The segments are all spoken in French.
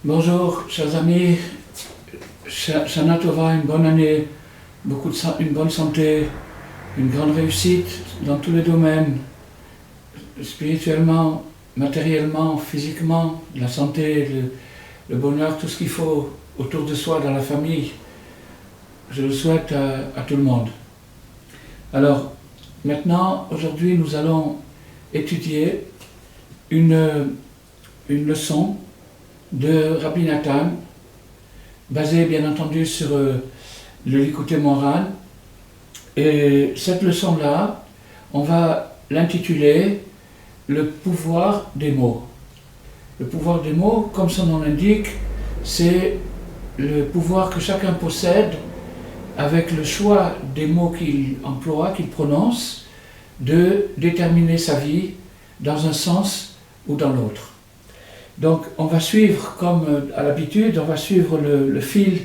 Bonjour, chers amis, Shana Tova, une bonne année, une bonne santé, une grande réussite dans tous les domaines, spirituellement, matériellement, physiquement, la santé, le bonheur, tout ce qu'il faut autour de soi, dans la famille. Je le souhaite à tout le monde. Alors, maintenant, aujourd'hui, nous allons étudier une leçon de Rabbi Nathan, basée bien entendu sur le Likutei Moharan. Et cette leçon-là, on va l'intituler « Le pouvoir des mots ». Le pouvoir des mots, comme son nom l'indique, c'est le pouvoir que chacun possède avec le choix des mots qu'il emploie, qu'il prononce, de déterminer sa vie dans un sens ou dans l'autre. Donc on va suivre, comme à l'habitude, on va suivre le fil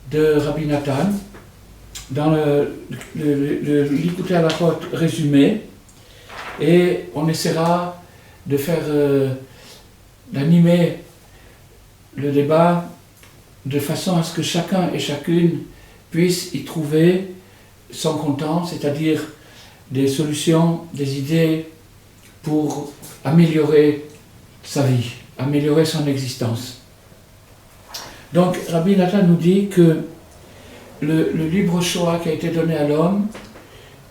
de Rabbi Nathan dans le Likutei Halachot résumé, et on essaiera de faire, d'animer le débat de façon à ce que chacun et chacune puisse y trouver son content, c'est-à-dire des solutions, des idées pour améliorer sa vie, améliorer son existence. Donc Rabbi Nathan nous dit que le libre choix qui a été donné à l'homme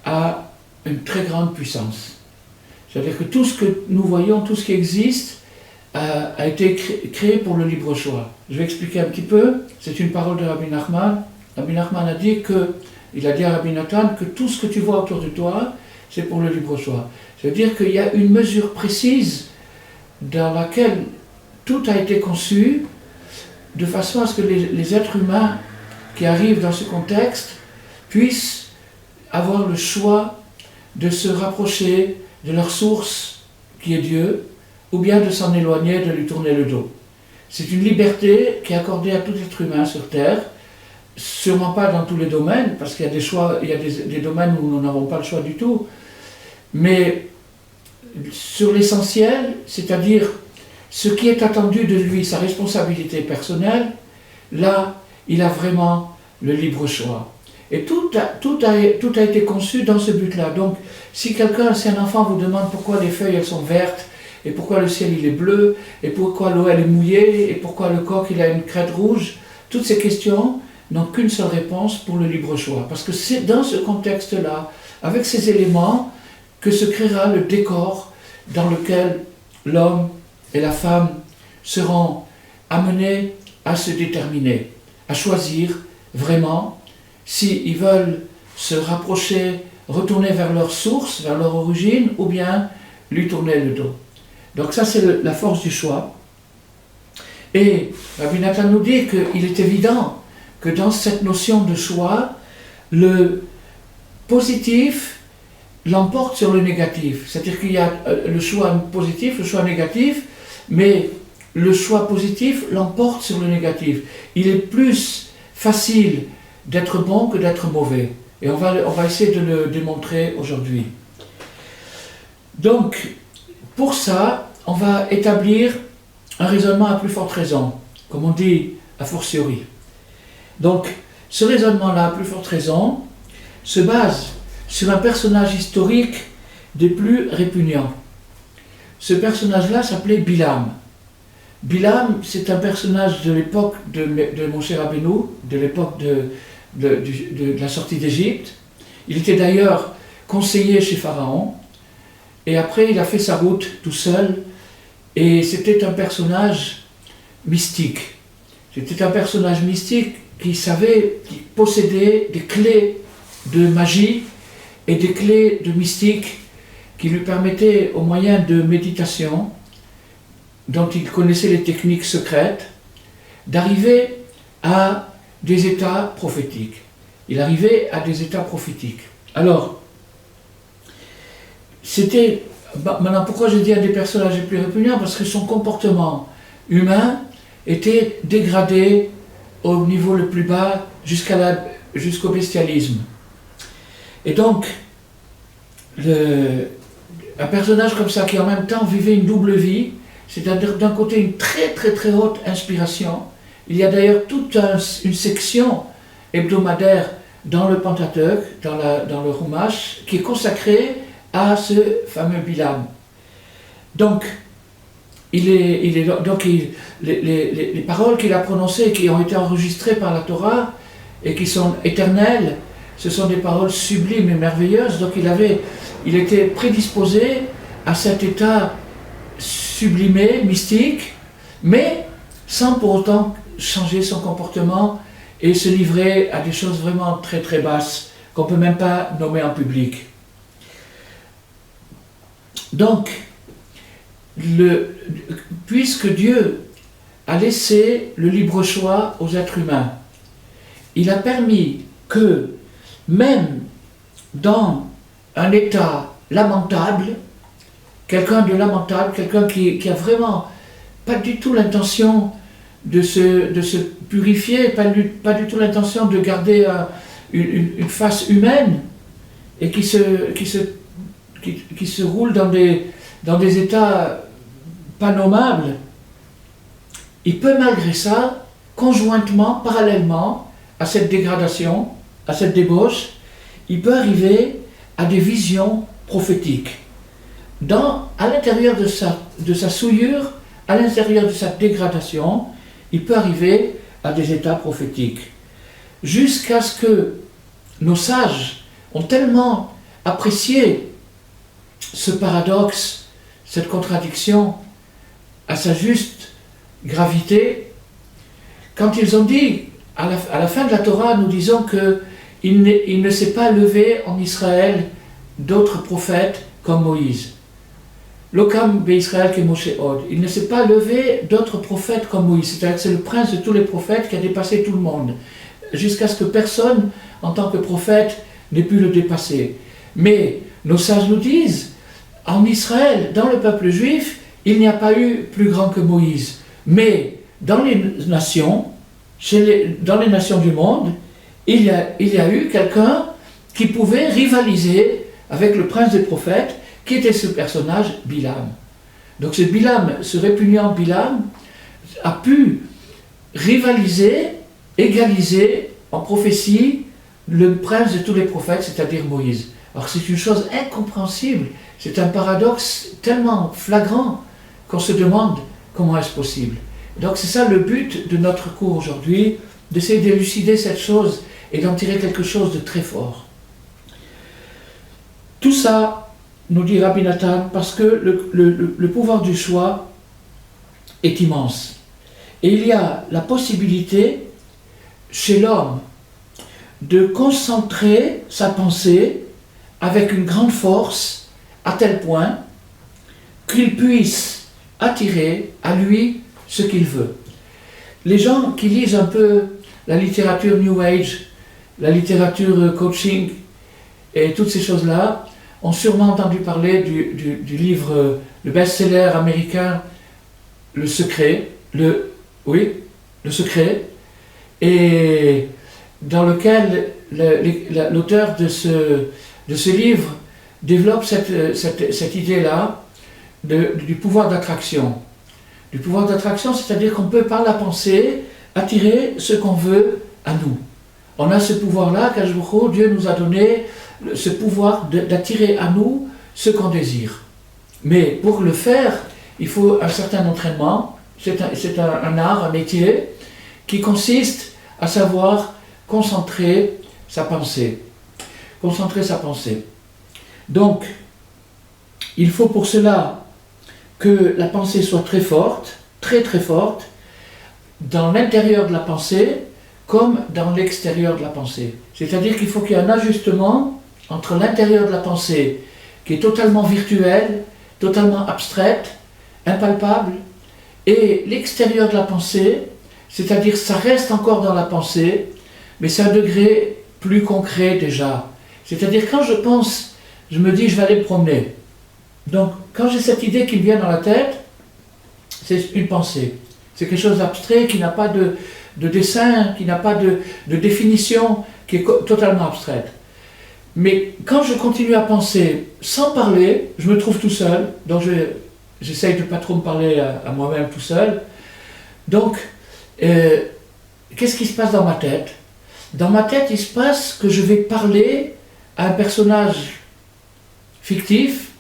a une très grande puissance. C'est-à-dire que tout ce que nous voyons, tout ce qui existe, a été créé pour le libre choix. Je vais expliquer un petit peu. C'est une parole de Rabbi Nachman. Rabbi Nachman a dit il a dit à Rabbi Nathan que tout ce que tu vois autour de toi, c'est pour le libre choix. C'est-à-dire qu'il y a une mesure précise dans laquelle tout a été conçu de façon à ce que les êtres humains qui arrivent dans ce contexte puissent avoir le choix de se rapprocher de leur source qui est Dieu, ou bien de s'en éloigner, de lui tourner le dos. C'est une liberté qui est accordée à tout être humain sur Terre, sûrement pas dans tous les domaines, parce qu'il y a des choix, il y a des domaines où nous n'avons pas le choix du tout, mais sur l'essentiel, c'est-à-dire ce qui est attendu de lui, sa responsabilité personnelle, là, il a vraiment le libre choix. Et tout a été conçu dans ce but-là. Donc, si un enfant vous demande pourquoi les feuilles elles sont vertes, et pourquoi le ciel il est bleu, et pourquoi l'eau elle est mouillée, et pourquoi le coq il a une crête rouge, toutes ces questions n'ont qu'une seule réponse pour le libre choix. Parce que c'est dans ce contexte-là, avec ces éléments, que se créera le décor dans lequel l'homme et la femme seront amenés à se déterminer, à choisir vraiment s'ils veulent se rapprocher, retourner vers leur source, vers leur origine, ou bien lui tourner le dos. Donc ça c'est la force du choix. Et Rabbi Nathan nous dit qu'il est évident que dans cette notion de choix, le positif l'emporte sur le négatif. C'est-à-dire qu'il y a le choix positif, le choix négatif, mais le choix positif l'emporte sur le négatif. Il est plus facile d'être bon que d'être mauvais. Et on va essayer de le démontrer aujourd'hui. Donc, pour ça, on va établir un raisonnement à plus forte raison, comme on dit a fortiori. Donc, ce raisonnement-là, à plus forte raison, se base sur un personnage historique des plus répugnants. Ce personnage-là s'appelait Bilam. Bilam, c'est un personnage de l'époque de Moshe Rabbeinu, de l'époque de la sortie d'Égypte. Il était d'ailleurs conseiller chez Pharaon, et après il a fait sa route tout seul, et c'était un personnage mystique. C'était un personnage mystique qui possédait des clés de magie et des clés de mystique qui lui permettaient, au moyen de méditation, dont il connaissait les techniques secrètes, d'arriver à des états prophétiques. Il arrivait à des états prophétiques. Alors, maintenant, pourquoi je dis un des personnages les plus répugnants? Parce que son comportement humain était dégradé au niveau le plus bas jusqu'au bestialisme. Et donc, un personnage comme ça qui en même temps vivait une double vie, c'est-à-dire d'un côté une très très très haute inspiration. Il y a d'ailleurs toute une section hebdomadaire dans le Pentateuque, dans le Chumash, qui est consacrée à ce fameux Bilam. Donc, les paroles qu'il a prononcées, qui ont été enregistrées par la Torah et qui sont éternelles, ce sont des paroles sublimes et merveilleuses. Donc il était prédisposé à cet état sublimé, mystique, mais sans pour autant changer son comportement et se livrer à des choses vraiment très très basses qu'on ne peut même pas nommer en public. Donc, puisque Dieu a laissé le libre choix aux êtres humains, il a permis que, même dans un état lamentable, quelqu'un de lamentable, quelqu'un qui a vraiment pas du tout l'intention de se purifier, pas du tout l'intention de garder une face humaine, et qui se roule dans des états pas nommables, il peut malgré ça, conjointement, parallèlement à cette dégradation, à cette débauche, il peut arriver à des visions prophétiques. À l'intérieur de sa souillure, à l'intérieur de sa dégradation, il peut arriver à des états prophétiques. Jusqu'à ce que nos sages ont tellement apprécié ce paradoxe, cette contradiction, à sa juste gravité, quand ils ont dit, à la fin de la Torah, nous disons qu'il ne s'est pas levé en Israël d'autres prophètes comme Moïse. L'Okam Be'Israël que Moshe Od. Il ne s'est pas levé d'autres prophètes comme Moïse. C'est-à-dire que c'est le prince de tous les prophètes qui a dépassé tout le monde, jusqu'à ce que personne, en tant que prophète, n'ait pu le dépasser. Mais nos sages nous disent, en Israël, dans le peuple juif, il n'y a pas eu plus grand que Moïse. Mais dans les nations, dans les nations du monde, il y a eu quelqu'un qui pouvait rivaliser avec le prince des prophètes, qui était ce personnage, Bilam. Donc ce répugnant Bilam a pu rivaliser, égaliser en prophétie le prince de tous les prophètes, c'est-à-dire Moïse. Alors c'est une chose incompréhensible, c'est un paradoxe tellement flagrant qu'on se demande comment est-ce possible. Donc c'est ça le but de notre cours aujourd'hui, d'essayer d'élucider cette chose et d'en tirer quelque chose de très fort. Tout ça, nous dit Rabbi Nathan, parce que le pouvoir du choix est immense. Et il y a la possibilité chez l'homme de concentrer sa pensée avec une grande force à tel point qu'il puisse attirer à lui ce qu'il veut. Les gens qui lisent un peu la littérature New Age, la littérature coaching et toutes ces choses-là, ont sûrement entendu parler du livre, le best-seller américain, Le Secret, Le Secret, et dans lequel l'auteur de ce livre développe cette idée-là du pouvoir d'attraction. Du pouvoir d'attraction, c'est-à-dire qu'on peut par la pensée attirer ce qu'on veut à nous. On a ce pouvoir-là, Dieu nous a donné ce pouvoir d'attirer à nous ce qu'on désire. Mais pour le faire, il faut un certain entraînement, c'est un art, un métier, qui consiste à savoir concentrer sa pensée. Concentrer sa pensée. Donc, il faut pour cela que la pensée soit très forte, très très forte, dans l'intérieur de la pensée, comme dans l'extérieur de la pensée. C'est-à-dire qu'il faut qu'il y ait un ajustement entre l'intérieur de la pensée, qui est totalement virtuelle, totalement abstraite, impalpable, et l'extérieur de la pensée, c'est-à-dire ça reste encore dans la pensée, mais c'est un degré plus concret déjà. C'est-à-dire quand je pense, je me dis je vais aller me promener. Donc quand j'ai cette idée qui me vient dans la tête, c'est une pensée. C'est quelque chose d'abstrait qui n'a pas de dessin, qui n'a pas de définition, qui est totalement abstraite. Mais quand je continue à penser sans parler, je me trouve tout seul, donc j'essaye de ne pas trop me parler à moi-même tout seul. Donc, qu'est-ce qui se passe dans ma tête? Dans ma tête, il se passe que je vais parler à un personnage fictif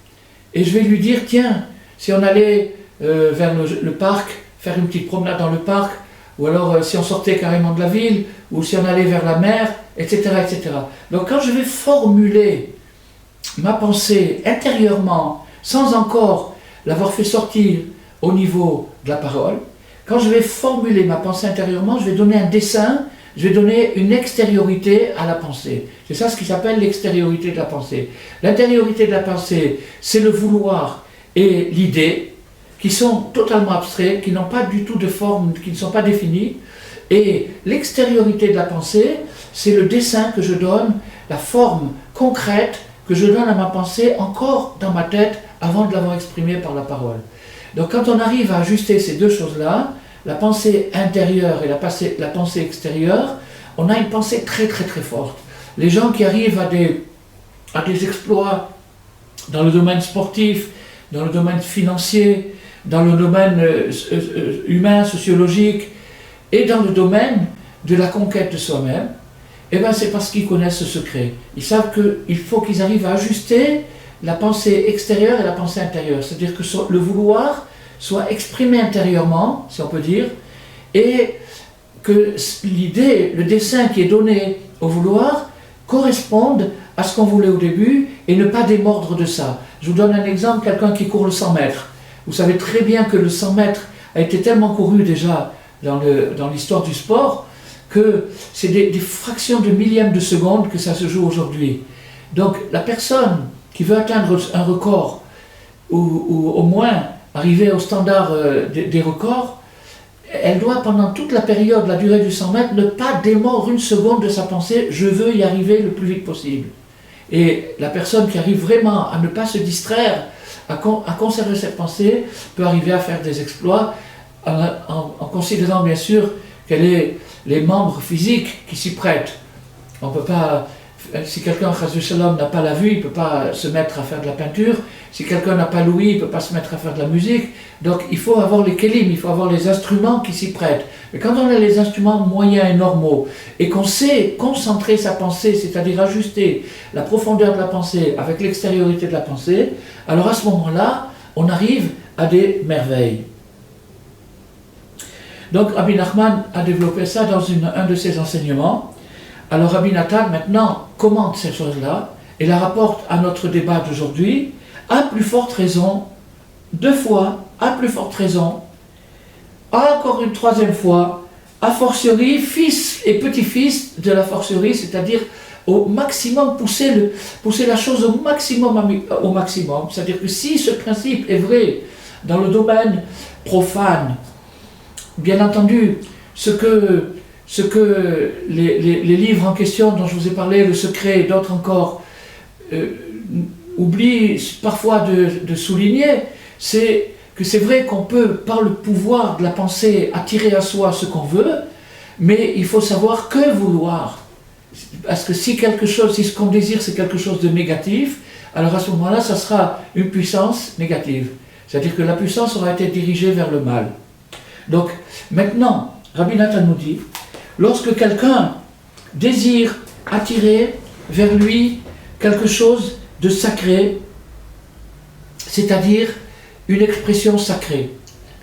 et je vais lui dire, tiens, si on allait vers le parc, faire une petite promenade dans le parc, ou alors si on sortait carrément de la ville, ou si on allait vers la mer, etc., etc. Donc quand je vais formuler ma pensée intérieurement, sans encore l'avoir fait sortir au niveau de la parole, quand je vais formuler ma pensée intérieurement, je vais donner un dessin, je vais donner une extériorité à la pensée. C'est ça ce qui s'appelle l'extériorité de la pensée. L'intériorité de la pensée, c'est le vouloir et l'idée, qui sont totalement abstraits, qui n'ont pas du tout de forme, qui ne sont pas définis. Et l'extériorité de la pensée, c'est le dessin que je donne, la forme concrète que je donne à ma pensée encore dans ma tête avant de l'avoir exprimée par la parole. Donc quand on arrive à ajuster ces deux choses-là, la pensée intérieure et la pensée extérieure, on a une pensée très très très forte. Les gens qui arrivent à des exploits dans le domaine sportif, dans le domaine financier, dans le domaine humain, sociologique, et dans le domaine de la conquête de soi-même, eh bien c'est parce qu'ils connaissent ce secret. Ils savent qu'il faut qu'ils arrivent à ajuster la pensée extérieure et la pensée intérieure. C'est-à-dire que le vouloir soit exprimé intérieurement, si on peut dire, et que l'idée, le dessin qui est donné au vouloir corresponde à ce qu'on voulait au début et ne pas démordre de ça. Je vous donne un exemple, quelqu'un qui court le 100 mètres. Vous savez très bien que le 100 mètres a été tellement couru déjà dans l'histoire du sport que c'est des fractions de millièmes de seconde que ça se joue aujourd'hui. Donc la personne qui veut atteindre un record ou au moins arriver au standard des records, elle doit pendant toute la période, la durée du 100 mètres, ne pas démordre une seconde de sa pensée « je veux y arriver le plus vite possible ». Et la personne qui arrive vraiment à ne pas se distraire, à conserver cette pensée, peut arriver à faire des exploits en considérant bien sûr qu'elle est les membres physiques qui s'y prêtent. On peut pas, si quelqu'un, Chas v'Shalom, n'a pas la vue, il ne peut pas se mettre à faire de la peinture. Si quelqu'un n'a pas l'ouïe, il ne peut pas se mettre à faire de la musique. Donc il faut avoir les kelim, il faut avoir les instruments qui s'y prêtent. Mais quand on a les instruments moyens et normaux, et qu'on sait concentrer sa pensée, c'est-à-dire ajuster la profondeur de la pensée avec l'extériorité de la pensée, alors à ce moment-là, on arrive à des merveilles. Donc Rabbi Nachman a développé ça dans un de ses enseignements. Alors Rabbi Nathan maintenant commente ces choses-là et la rapporte à notre débat d'aujourd'hui, à plus forte raison, deux fois, à plus forte raison, encore une troisième fois, a fortiori, fils et petit-fils de la fortiori, c'est-à-dire au maximum, pousser la chose au maximum, c'est-à-dire que si ce principe est vrai dans le domaine profane, bien entendu, ce que les livres en question dont je vous ai parlé, Le Secret et d'autres encore, oublient parfois de souligner, c'est que c'est vrai qu'on peut, par le pouvoir de la pensée, attirer à soi ce qu'on veut, mais il faut savoir que vouloir. Parce que si ce qu'on désire c'est quelque chose de négatif, alors à ce moment-là, ça sera une puissance négative. C'est-à-dire que la puissance aura été dirigée vers le mal. Donc, maintenant, Rabbi Nathan nous dit, lorsque quelqu'un désire attirer vers lui quelque chose de sacré, c'est-à-dire une expression sacrée,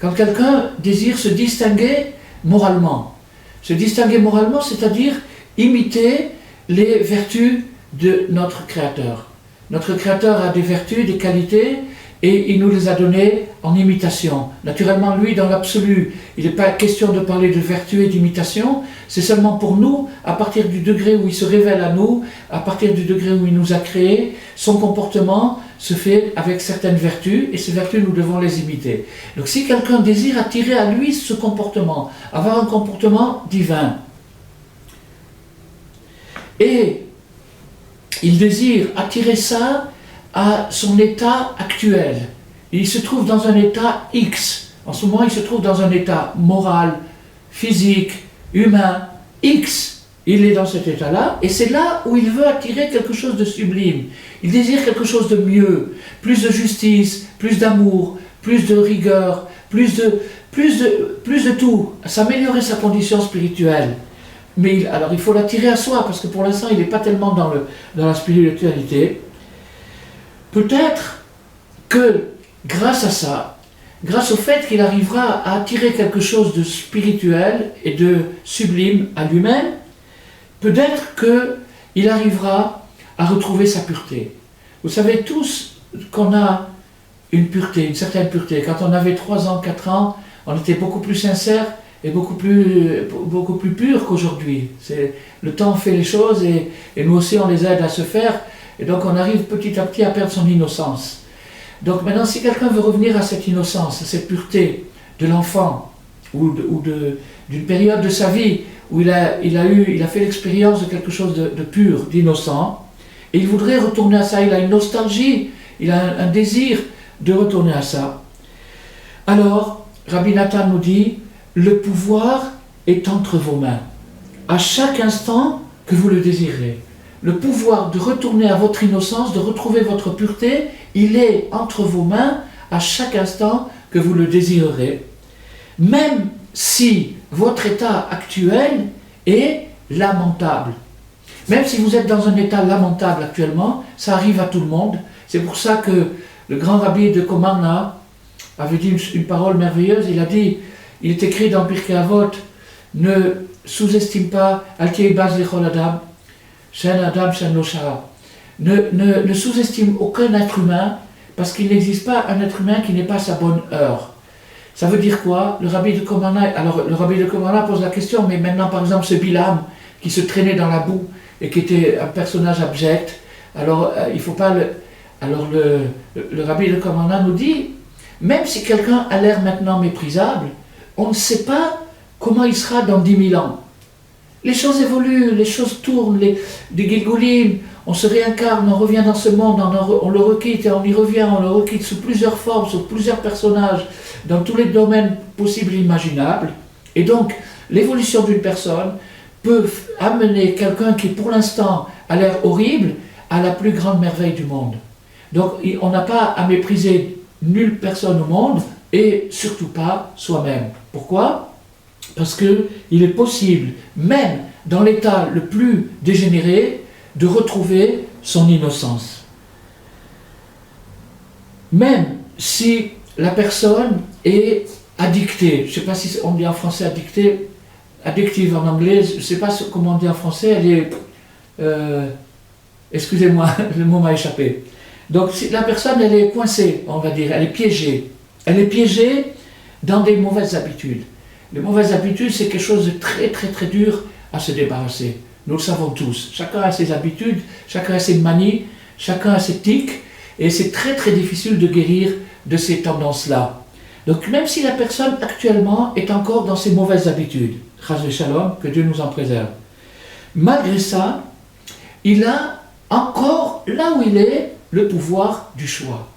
quand quelqu'un désire se distinguer moralement, c'est-à-dire imiter les vertus de notre Créateur. Notre Créateur a des vertus, des qualités, et il nous les a données en imitation. Naturellement, lui, dans l'absolu, il n'est pas question de parler de vertu et d'imitation, c'est seulement pour nous, à partir du degré où il se révèle à nous, à partir du degré où il nous a créés, son comportement se fait avec certaines vertus, et ces vertus, nous devons les imiter. Donc si quelqu'un désire attirer à lui ce comportement, avoir un comportement divin, et il désire attirer ça à son état actuel. Il se trouve dans un état X. En ce moment, il se trouve dans un état moral, physique, humain, X. il est dans cet état-là, et c'est là où il veut attirer quelque chose de sublime. Il désire quelque chose de mieux, plus de justice, plus d'amour, plus de rigueur, plus de tout, s'améliorer sa condition spirituelle. Mais alors il faut l'attirer à soi, parce que pour l'instant il n'est pas tellement dans la spiritualité. Peut-être que grâce à ça, grâce au fait qu'il arrivera à attirer quelque chose de spirituel et de sublime à lui-même, peut-être qu'il arrivera à retrouver sa pureté. Vous savez tous qu'on a une pureté, une certaine pureté. Quand on avait 3 ans, 4 ans, on était beaucoup plus sincère et beaucoup plus pur qu'aujourd'hui. Le temps fait les choses et nous aussi on les aide à se faire, et donc on arrive petit à petit à perdre son innocence. Donc maintenant, si quelqu'un veut revenir à cette innocence, à cette pureté de l'enfant, ou d'une période de sa vie où il a fait l'expérience de quelque chose de pur, d'innocent, et il voudrait retourner à ça, il a une nostalgie, il a un désir de retourner à ça. Alors, Rabbi Nathan nous dit, le pouvoir est entre vos mains, à chaque instant que vous le désirez. Le pouvoir de retourner à votre innocence, de retrouver votre pureté, il est entre vos mains à chaque instant que vous le désirerez. Même si votre état actuel est lamentable. Même si vous êtes dans un état lamentable actuellement, ça arrive à tout le monde. C'est pour ça que le grand rabbi de Komarna avait dit une parole merveilleuse. Il a dit, il est écrit dans Pirkei Avot, ne sous-estime pas Al Tiyei baz lechol adam, shen adam shen lo shara. Ne sous-estime aucun être humain, parce qu'il n'existe pas un être humain qui n'est pas à sa bonne heure. Ça veut dire quoi? Le rabbi de Komarna pose la question, mais maintenant par exemple ce Bilam qui se traînait dans la boue et qui était un personnage abject, alors il faut pas alors le rabbi de Komarna nous dit, même si quelqu'un a l'air maintenant méprisable, on ne sait pas comment il sera dans 10 000 ans. Les choses évoluent, les choses tournent, des Gilgulim, on se réincarne, on revient dans ce monde, on le requitte et on y revient, on le requitte sous plusieurs formes, sous plusieurs personnages, dans tous les domaines possibles et imaginables. Et donc, l'évolution d'une personne peut amener quelqu'un qui pour l'instant a l'air horrible à la plus grande merveille du monde. Donc, on n'a pas à mépriser nulle personne au monde et surtout pas soi-même. Pourquoi ? Parce qu'il est possible, même dans l'état le plus dégénéré, de retrouver son innocence. Même si la personne est addictée, je ne sais pas si on dit en français addictée, addictive en anglais, je ne sais pas comment on dit en français, elle est... excusez-moi, le mot m'a échappé. Donc si la personne, elle est coincée, on va dire, elle est piégée. Elle est piégée dans des mauvaises habitudes. Les mauvaises habitudes, c'est quelque chose de très très très dur à se débarrasser. Nous le savons tous. Chacun a ses habitudes, chacun a ses manies, chacun a ses tics, et c'est très très difficile de guérir de ces tendances-là. Donc même si la personne actuellement est encore dans ses mauvaises habitudes, Chas v'Shalom, que Dieu nous en préserve, malgré ça, il a encore, là où il est, le pouvoir du choix.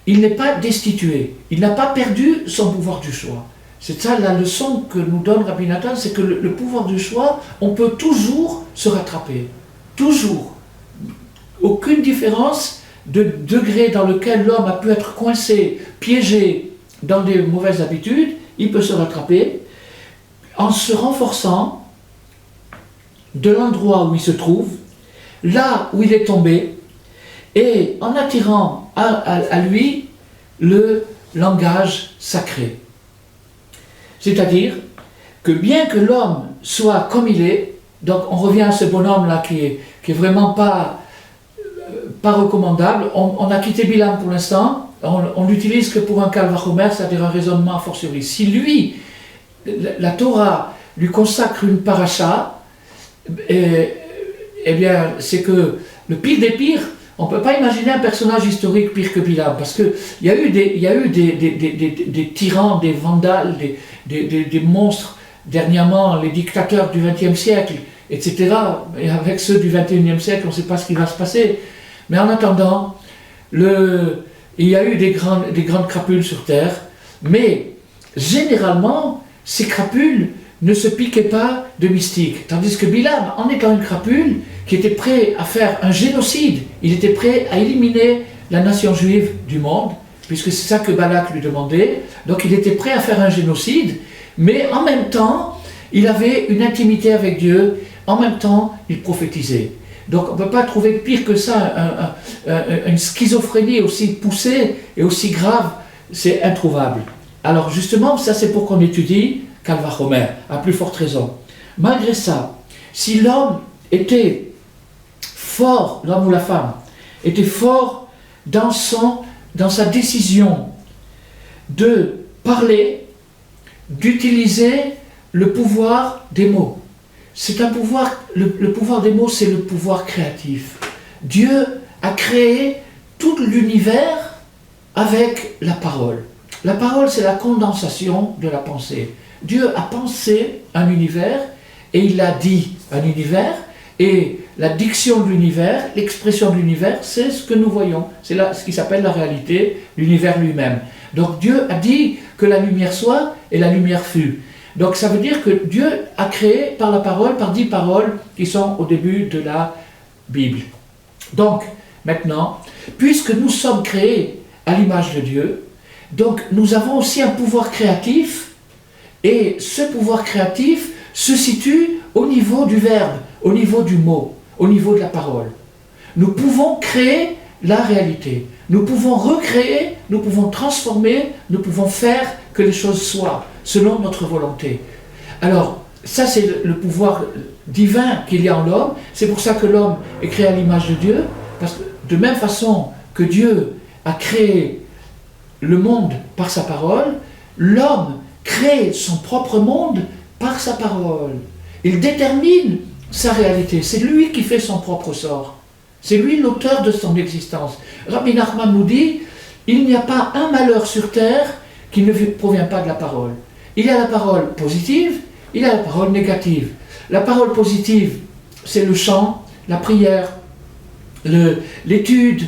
Il n'est pas destitué, il n'a pas perdu son pouvoir du choix. C'est ça la leçon que nous donne Rabbi Nathan, c'est que le pouvoir du choix, on peut toujours se rattraper. Toujours. Aucune différence de degré dans lequel l'homme a pu être coincé, piégé dans des mauvaises habitudes, il peut se rattraper en se renforçant de l'endroit où il se trouve, là où il est tombé, et en attirant à lui le langage sacré. C'est-à-dire que bien que l'homme soit comme il est, donc on revient à ce bonhomme-là qui est vraiment pas recommandable, on a quitté Bilam pour l'instant, on l'utilise que pour un calvachomer, c'est-à-dire un raisonnement a fortiori. Si lui, la Torah lui consacre une paracha, eh bien c'est que le pire des pires, on ne peut pas imaginer un personnage historique pire que Bilam, parce qu'il y a eu des tyrans, des vandales, des monstres, dernièrement les dictateurs du XXe siècle, etc. Et avec ceux du XXIe siècle, on ne sait pas ce qui va se passer. Mais en attendant, il y a eu des grandes crapules sur Terre, mais généralement, ces crapules ne se piquait pas de mystique. Tandis que Bilam, en étant une crapule, qui était prêt à faire un génocide, il était prêt à éliminer la nation juive du monde, puisque c'est ça que Balak lui demandait. Donc il était prêt à faire un génocide, mais en même temps, il avait une intimité avec Dieu, en même temps, il prophétisait. Donc on ne peut pas trouver pire que ça, une schizophrénie aussi poussée et aussi grave, c'est introuvable. Alors justement, ça c'est pour qu'on étudie Kal Vachomer, à plus forte raison. Malgré ça, si l'homme était fort, l'homme ou la femme, était fort dans sa décision de parler, d'utiliser le pouvoir des mots. C'est un pouvoir, le pouvoir des mots, c'est le pouvoir créatif. Dieu a créé tout l'univers avec la parole. La parole, c'est la condensation de la pensée. Dieu a pensé un univers et il a dit un univers, et la diction de l'univers, l'expression de l'univers, c'est ce que nous voyons. C'est ce qui s'appelle la réalité, l'univers lui-même. Donc Dieu a dit que la lumière soit et la lumière fut. Donc ça veut dire que Dieu a créé par la parole, par 10 paroles qui sont au début de la Bible. Donc maintenant, puisque nous sommes créés à l'image de Dieu, donc nous avons aussi un pouvoir créatif, et ce pouvoir créatif se situe au niveau du verbe, au niveau du mot, au niveau de la parole. Nous pouvons créer la réalité, nous pouvons recréer, nous pouvons transformer, nous pouvons faire que les choses soient selon notre volonté. Alors, ça c'est le pouvoir divin qu'il y a en l'homme, c'est pour ça que l'homme est créé à l'image de Dieu, parce que de même façon que Dieu a créé le monde par sa parole, l'homme crée son propre monde par sa parole. Il détermine sa réalité, c'est lui qui fait son propre sort. C'est lui l'auteur de son existence. Rabbi Nachman nous dit, il n'y a pas un malheur sur terre qui ne provient pas de la parole. Il y a la parole positive, il y a la parole négative. La parole positive, c'est le chant, la prière, l'étude,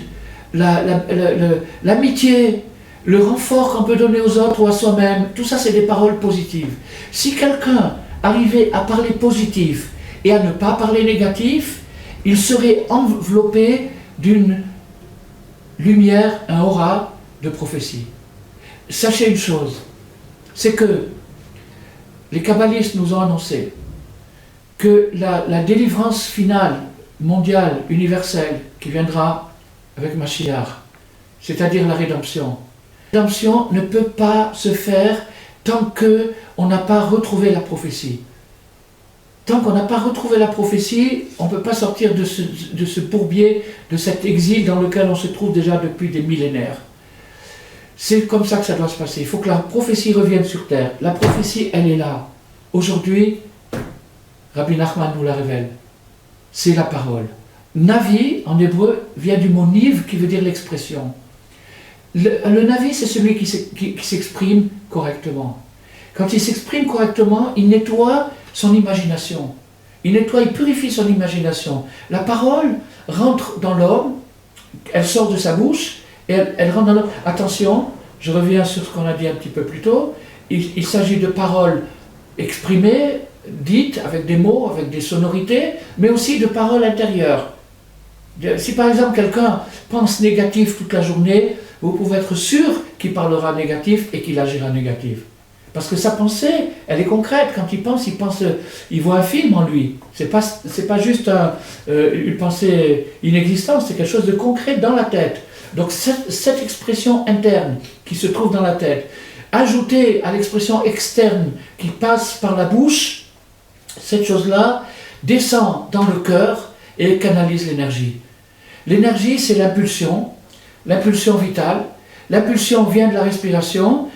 l'amitié, le renfort qu'on peut donner aux autres ou à soi-même. Tout ça, c'est des paroles positives. Si quelqu'un arrivait à parler positif et à ne pas parler négatif, il serait enveloppé d'une lumière, un aura de prophétie. Sachez une chose, c'est que les kabbalistes nous ont annoncé que la délivrance finale, mondiale, universelle, qui viendra avec Mashiach, c'est-à-dire la rédemption. La rédemption ne peut pas se faire tant qu'on n'a pas retrouvé la prophétie. Tant qu'on n'a pas retrouvé la prophétie, on ne peut pas sortir de ce bourbier, de cet exil dans lequel on se trouve déjà depuis des millénaires. C'est comme ça que ça doit se passer. Il faut que la prophétie revienne sur terre. La prophétie, elle est là. Aujourd'hui, Rabbi Nachman nous la révèle. C'est la parole. Navi, en hébreu, vient du mot niv, qui veut dire l'expression. Le navi, c'est celui qui s'exprime correctement. Quand il s'exprime correctement, il nettoie son imagination. Il purifie son imagination. La parole rentre dans l'homme, elle sort de sa bouche, et elle rentre dans l'homme. Attention, je reviens sur ce qu'on a dit un petit peu plus tôt. Il s'agit de paroles exprimées, dites avec des mots, avec des sonorités, mais aussi de paroles intérieures. Si par exemple quelqu'un pense négatif toute la journée, vous pouvez être sûr qu'il parlera négatif et qu'il agira négatif. Parce que sa pensée, elle est concrète. Quand il voit un film en lui. C'est pas juste une pensée inexistante, c'est quelque chose de concret dans la tête. Donc cette expression interne qui se trouve dans la tête, ajoutée à l'expression externe qui passe par la bouche, cette chose-là descend dans le cœur et canalise l'énergie. L'énergie, c'est l'impulsion vitale. L'impulsion vient de la respiration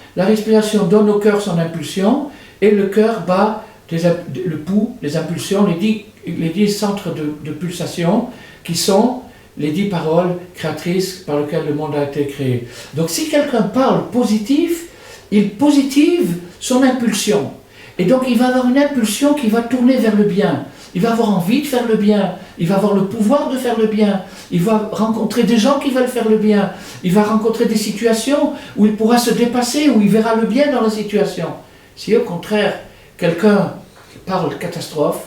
donne au cœur son impulsion, et le cœur bat le pouls, les impulsions, les 10 centres de pulsation, qui sont les 10 paroles créatrices par lesquelles le monde a été créé. Donc si quelqu'un parle positif, il positive son impulsion. Et donc il va avoir une impulsion qui va tourner vers le bien. Il va avoir envie de faire le bien, il va avoir le pouvoir de faire le bien, il va rencontrer des gens qui veulent faire le bien, il va rencontrer des situations où il pourra se dépasser, où il verra le bien dans la situation. Si au contraire, quelqu'un parle catastrophe,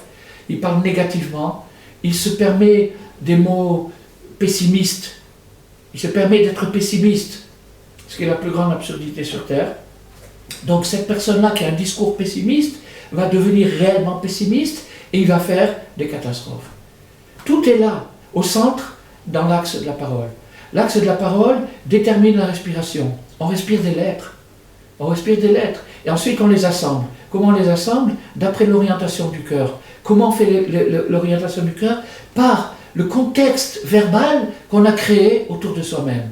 il parle négativement, il se permet des mots pessimistes, il se permet d'être pessimiste, ce qui est la plus grande absurdité sur Terre. Donc cette personne-là qui a un discours pessimiste va devenir réellement pessimiste et il va faire des catastrophes. Tout est là, au centre, dans l'axe de la parole. L'axe de la parole détermine la respiration. On respire des lettres. On respire des lettres. Et ensuite, on les assemble. Comment on les assemble? D'après l'orientation du cœur. Comment on fait l'orientation du cœur? Par le contexte verbal qu'on a créé autour de soi-même.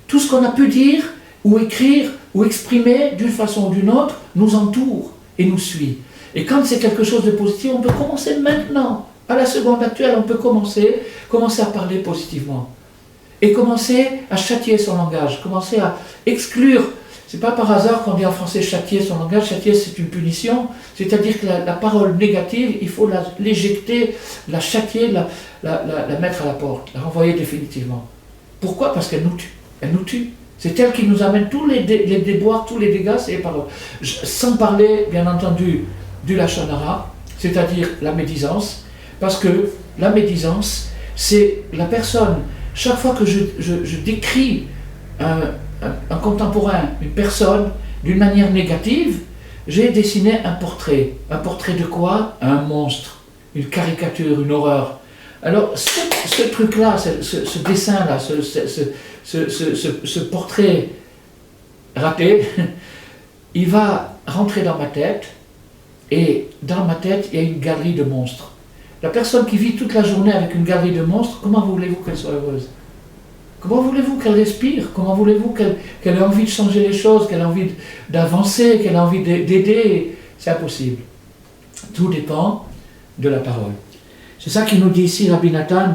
Tout ce qu'on a pu dire, ou écrire, ou exprimer d'une façon ou d'une autre, nous entoure et nous suit. Et quand c'est quelque chose de positif, on peut commencer maintenant. À la seconde actuelle, on peut commencer à parler positivement. Et commencer à châtier son langage, commencer à exclure. C'est pas par hasard qu'on dit en français châtier son langage. Châtier, c'est une punition. C'est-à-dire que la parole négative, il faut l'éjecter, la châtier, la mettre à la porte, la renvoyer définitivement. Pourquoi? Parce qu'elle nous tue. Elle nous tue. C'est elle qui nous amène tous les déboires, tous les dégâts, c'est les paroles. Sans parler, bien entendu, du lashon hara, c'est-à-dire la médisance, parce que la médisance, c'est la personne, chaque fois que je décris un contemporain, une personne, d'une manière négative, j'ai dessiné un portrait. Un portrait de quoi? Un monstre, une caricature, une horreur. Alors, ce truc-là, ce dessin-là, ce portrait raté, il va rentrer dans ma tête, et dans ma tête, il y a une galerie de monstres. La personne qui vit toute la journée avec une galerie de monstres, comment voulez-vous qu'elle soit heureuse? Comment voulez-vous qu'elle respire? Comment voulez-vous qu'elle ait envie de changer les choses, qu'elle ait envie d'avancer, qu'elle ait envie d'aider? C'est impossible. Tout dépend de la parole. C'est ça qu'il nous dit ici, Rabbi Nathan,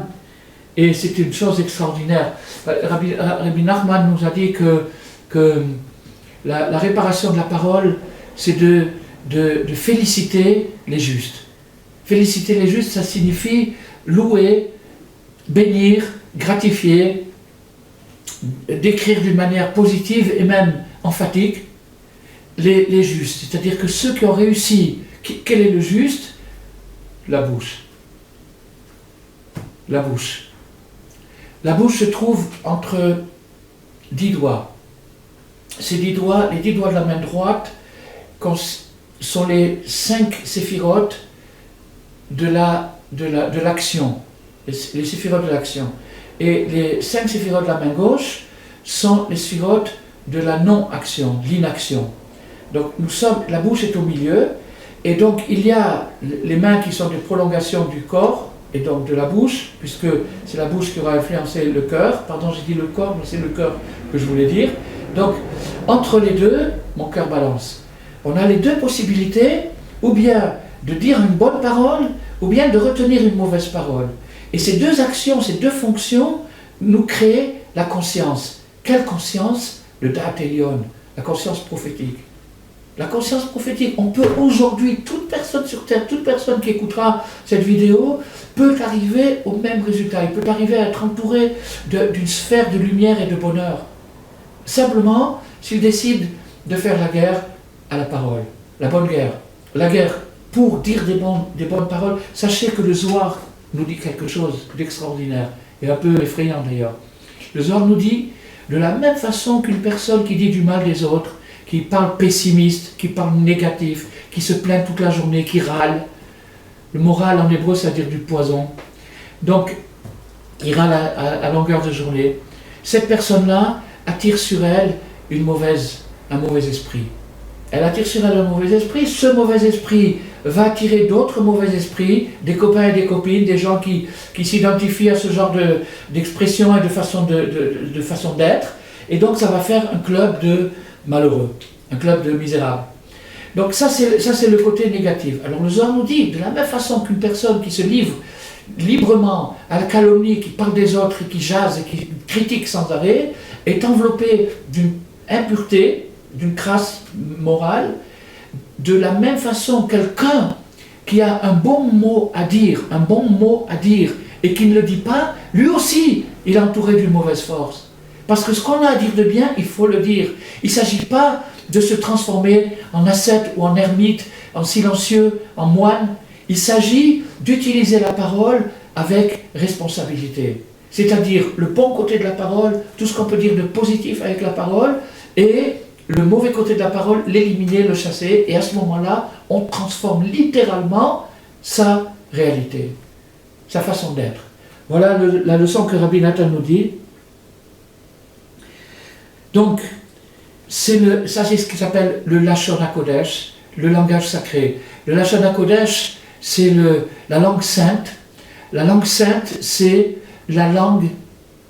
et c'est une chose extraordinaire. Rabbi Nachman nous a dit que la réparation de la parole, c'est de féliciter les justes. Féliciter les justes, ça signifie louer, bénir, gratifier, décrire d'une manière positive et même emphatique les justes. C'est-à-dire que ceux qui ont réussi, quel est le juste? La bouche. La bouche. La bouche se trouve entre 10 doigts. Ces 10 doigts, les 10 doigts de la main droite, sont les 5 séphirotes de l'action. Les séphirotes de l'action. Et les 5 séphirotes de la main gauche sont les séphirotes de la non-action, l'inaction. Donc la bouche est au milieu, et donc il y a les mains qui sont des prolongations du corps, et donc de la bouche, puisque c'est la bouche qui aura influencé le cœur. Pardon, j'ai dit le corps, mais c'est le cœur que je voulais dire. Donc, entre les deux, mon cœur balance. On a les deux possibilités, ou bien de dire une bonne parole, ou bien de retenir une mauvaise parole. Et ces deux actions, ces deux fonctions, nous créent la conscience. Quelle conscience? Le Da'at Elyon, la conscience prophétique. La conscience prophétique, on peut aujourd'hui, toute personne sur Terre, toute personne qui écoutera cette vidéo, peut arriver au même résultat. Il peut arriver à être entouré d'une sphère de lumière et de bonheur. Simplement, s'il décide de faire la guerre à la parole, la bonne guerre. La guerre pour dire des bonnes paroles. Sachez que le Zohar nous dit quelque chose d'extraordinaire, et un peu effrayant d'ailleurs. Le Zohar nous dit, de la même façon qu'une personne qui dit du mal des autres, qui parle pessimiste, qui parle négatif, qui se plaint toute la journée, qui râle. Le mot râle en hébreu, ça veut dire du poison. Donc, il râle à longueur de journée. Cette personne-là attire sur elle un mauvais esprit. Elle attire sur elle un mauvais esprit. Ce mauvais esprit va attirer d'autres mauvais esprits, des copains et des copines, des gens qui s'identifient à ce genre d'expression et de façon d'être. Et donc, ça va faire un club de malheureux, un club de misérables. Donc ça c'est le côté négatif. Alors le Zohar nous dit, de la même façon qu'une personne qui se livre librement à la calomnie, qui parle des autres et qui jase et qui critique sans arrêt, est enveloppée d'une impureté, d'une crasse morale, de la même façon quelqu'un qui a un bon mot à dire, et qui ne le dit pas, lui aussi il est entouré d'une mauvaise force. Parce que ce qu'on a à dire de bien, il faut le dire. Il ne s'agit pas de se transformer en ascète ou en ermite, en silencieux, en moine. Il s'agit d'utiliser la parole avec responsabilité. C'est-à-dire le bon côté de la parole, tout ce qu'on peut dire de positif avec la parole, et le mauvais côté de la parole, l'éliminer, le chasser, et à ce moment-là, on transforme littéralement sa réalité, sa façon d'être. Voilà la leçon que Rabbi Nathan nous dit. Donc, ça c'est ce qui s'appelle le Lashon HaKodesh, le langage sacré. Le Lashon HaKodesh, c'est la langue sainte. La langue sainte, c'est la langue,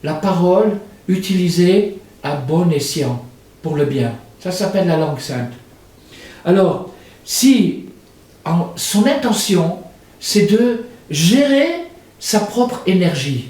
la parole utilisée à bon escient, pour le bien. Ça s'appelle la langue sainte. Alors, si son intention, c'est de gérer sa propre énergie.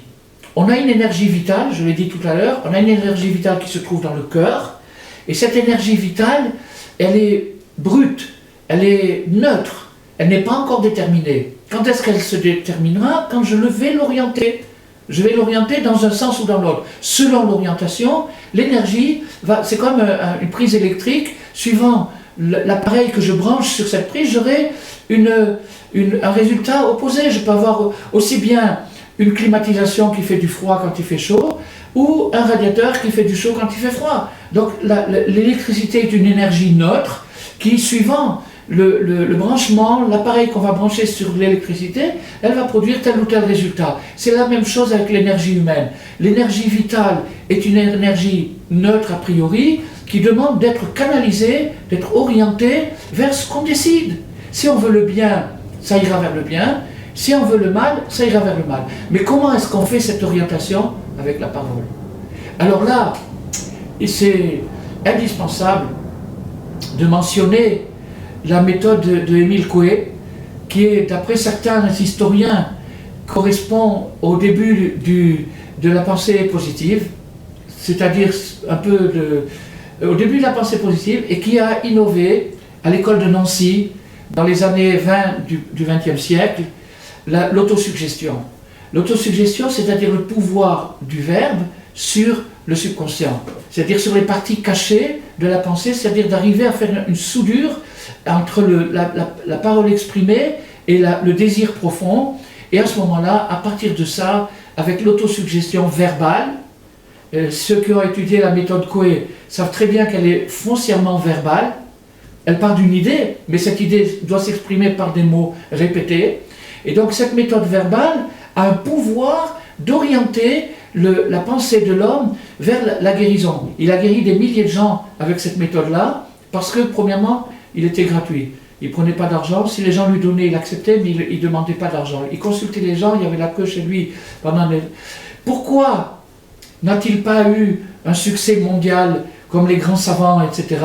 On a une énergie vitale, je l'ai dit tout à l'heure, on a une énergie vitale qui se trouve dans le cœur, et cette énergie vitale, elle est brute, elle est neutre, elle n'est pas encore déterminée. Quand est-ce qu'elle se déterminera? Quand je vais l'orienter. Je vais l'orienter dans un sens ou dans l'autre. Selon l'orientation, l'énergie, c'est comme une prise électrique, suivant l'appareil que je branche sur cette prise, j'aurai un résultat opposé. Je peux avoir aussi bien une climatisation qui fait du froid quand il fait chaud, ou un radiateur qui fait du chaud quand il fait froid. Donc l'électricité est une énergie neutre qui, suivant le branchement, l'appareil qu'on va brancher sur l'électricité, elle va produire tel ou tel résultat. C'est la même chose avec l'énergie humaine. L'énergie vitale est une énergie neutre a priori qui demande d'être canalisée, d'être orientée vers ce qu'on décide. Si on veut le bien, ça ira vers le bien. Si on veut le mal, ça ira vers le mal. Mais comment est-ce qu'on fait cette orientation? Avec la parole. Alors là, c'est indispensable de mentionner la méthode de Émile Coué, qui est, d'après certains historiens, correspond au début de la pensée positive, c'est-à-dire un peu au début de la pensée positive, et qui a innové à l'école de Nancy, dans les années 20 du XXe siècle, l'autosuggestion. L'autosuggestion, c'est-à-dire le pouvoir du verbe sur le subconscient, c'est-à-dire sur les parties cachées de la pensée, c'est-à-dire d'arriver à faire une soudure entre la parole exprimée et le désir profond, et à ce moment-là, à partir de ça, avec l'autosuggestion verbale, ceux qui ont étudié la méthode Coué savent très bien qu'elle est foncièrement verbale, elle part d'une idée, mais cette idée doit s'exprimer par des mots répétés, et donc cette méthode verbale a un pouvoir d'orienter la pensée de l'homme vers la guérison. Il a guéri des milliers de gens avec cette méthode-là, parce que, premièrement, il était gratuit. Il ne prenait pas d'argent. Si les gens lui donnaient, il acceptait, mais il ne demandait pas d'argent. Il consultait les gens, il y avait la queue chez lui pendant des... Pourquoi n'a-t-il pas eu un succès mondial comme les grands savants, etc.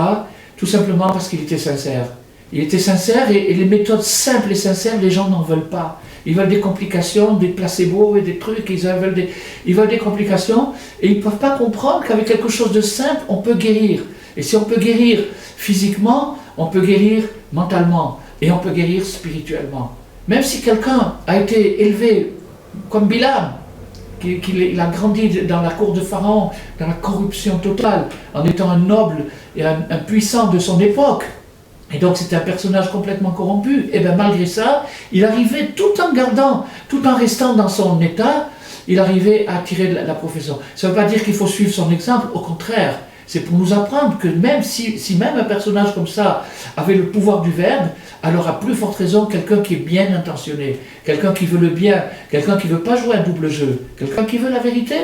Tout simplement parce qu'il était sincère. Il était sincère et les méthodes simples et sincères, les gens n'en veulent pas. Ils veulent des complications, des placebos et des trucs, ils veulent des complications et ils ne peuvent pas comprendre qu'avec quelque chose de simple, on peut guérir. Et si on peut guérir physiquement, on peut guérir mentalement et on peut guérir spirituellement. Même si quelqu'un a été élevé comme Bilam, qu'il a grandi dans la cour de Pharaon, dans la corruption totale, en étant un noble et un puissant de son époque, et donc c'était un personnage complètement corrompu, et bien malgré ça, il arrivait tout en restant dans son état, il arrivait à tirer la profession. Ça ne veut pas dire qu'il faut suivre son exemple, au contraire, c'est pour nous apprendre que même si même un personnage comme ça avait le pouvoir du verbe, alors à plus forte raison quelqu'un qui est bien intentionné, quelqu'un qui veut le bien, quelqu'un qui ne veut pas jouer un double jeu, quelqu'un qui veut la vérité,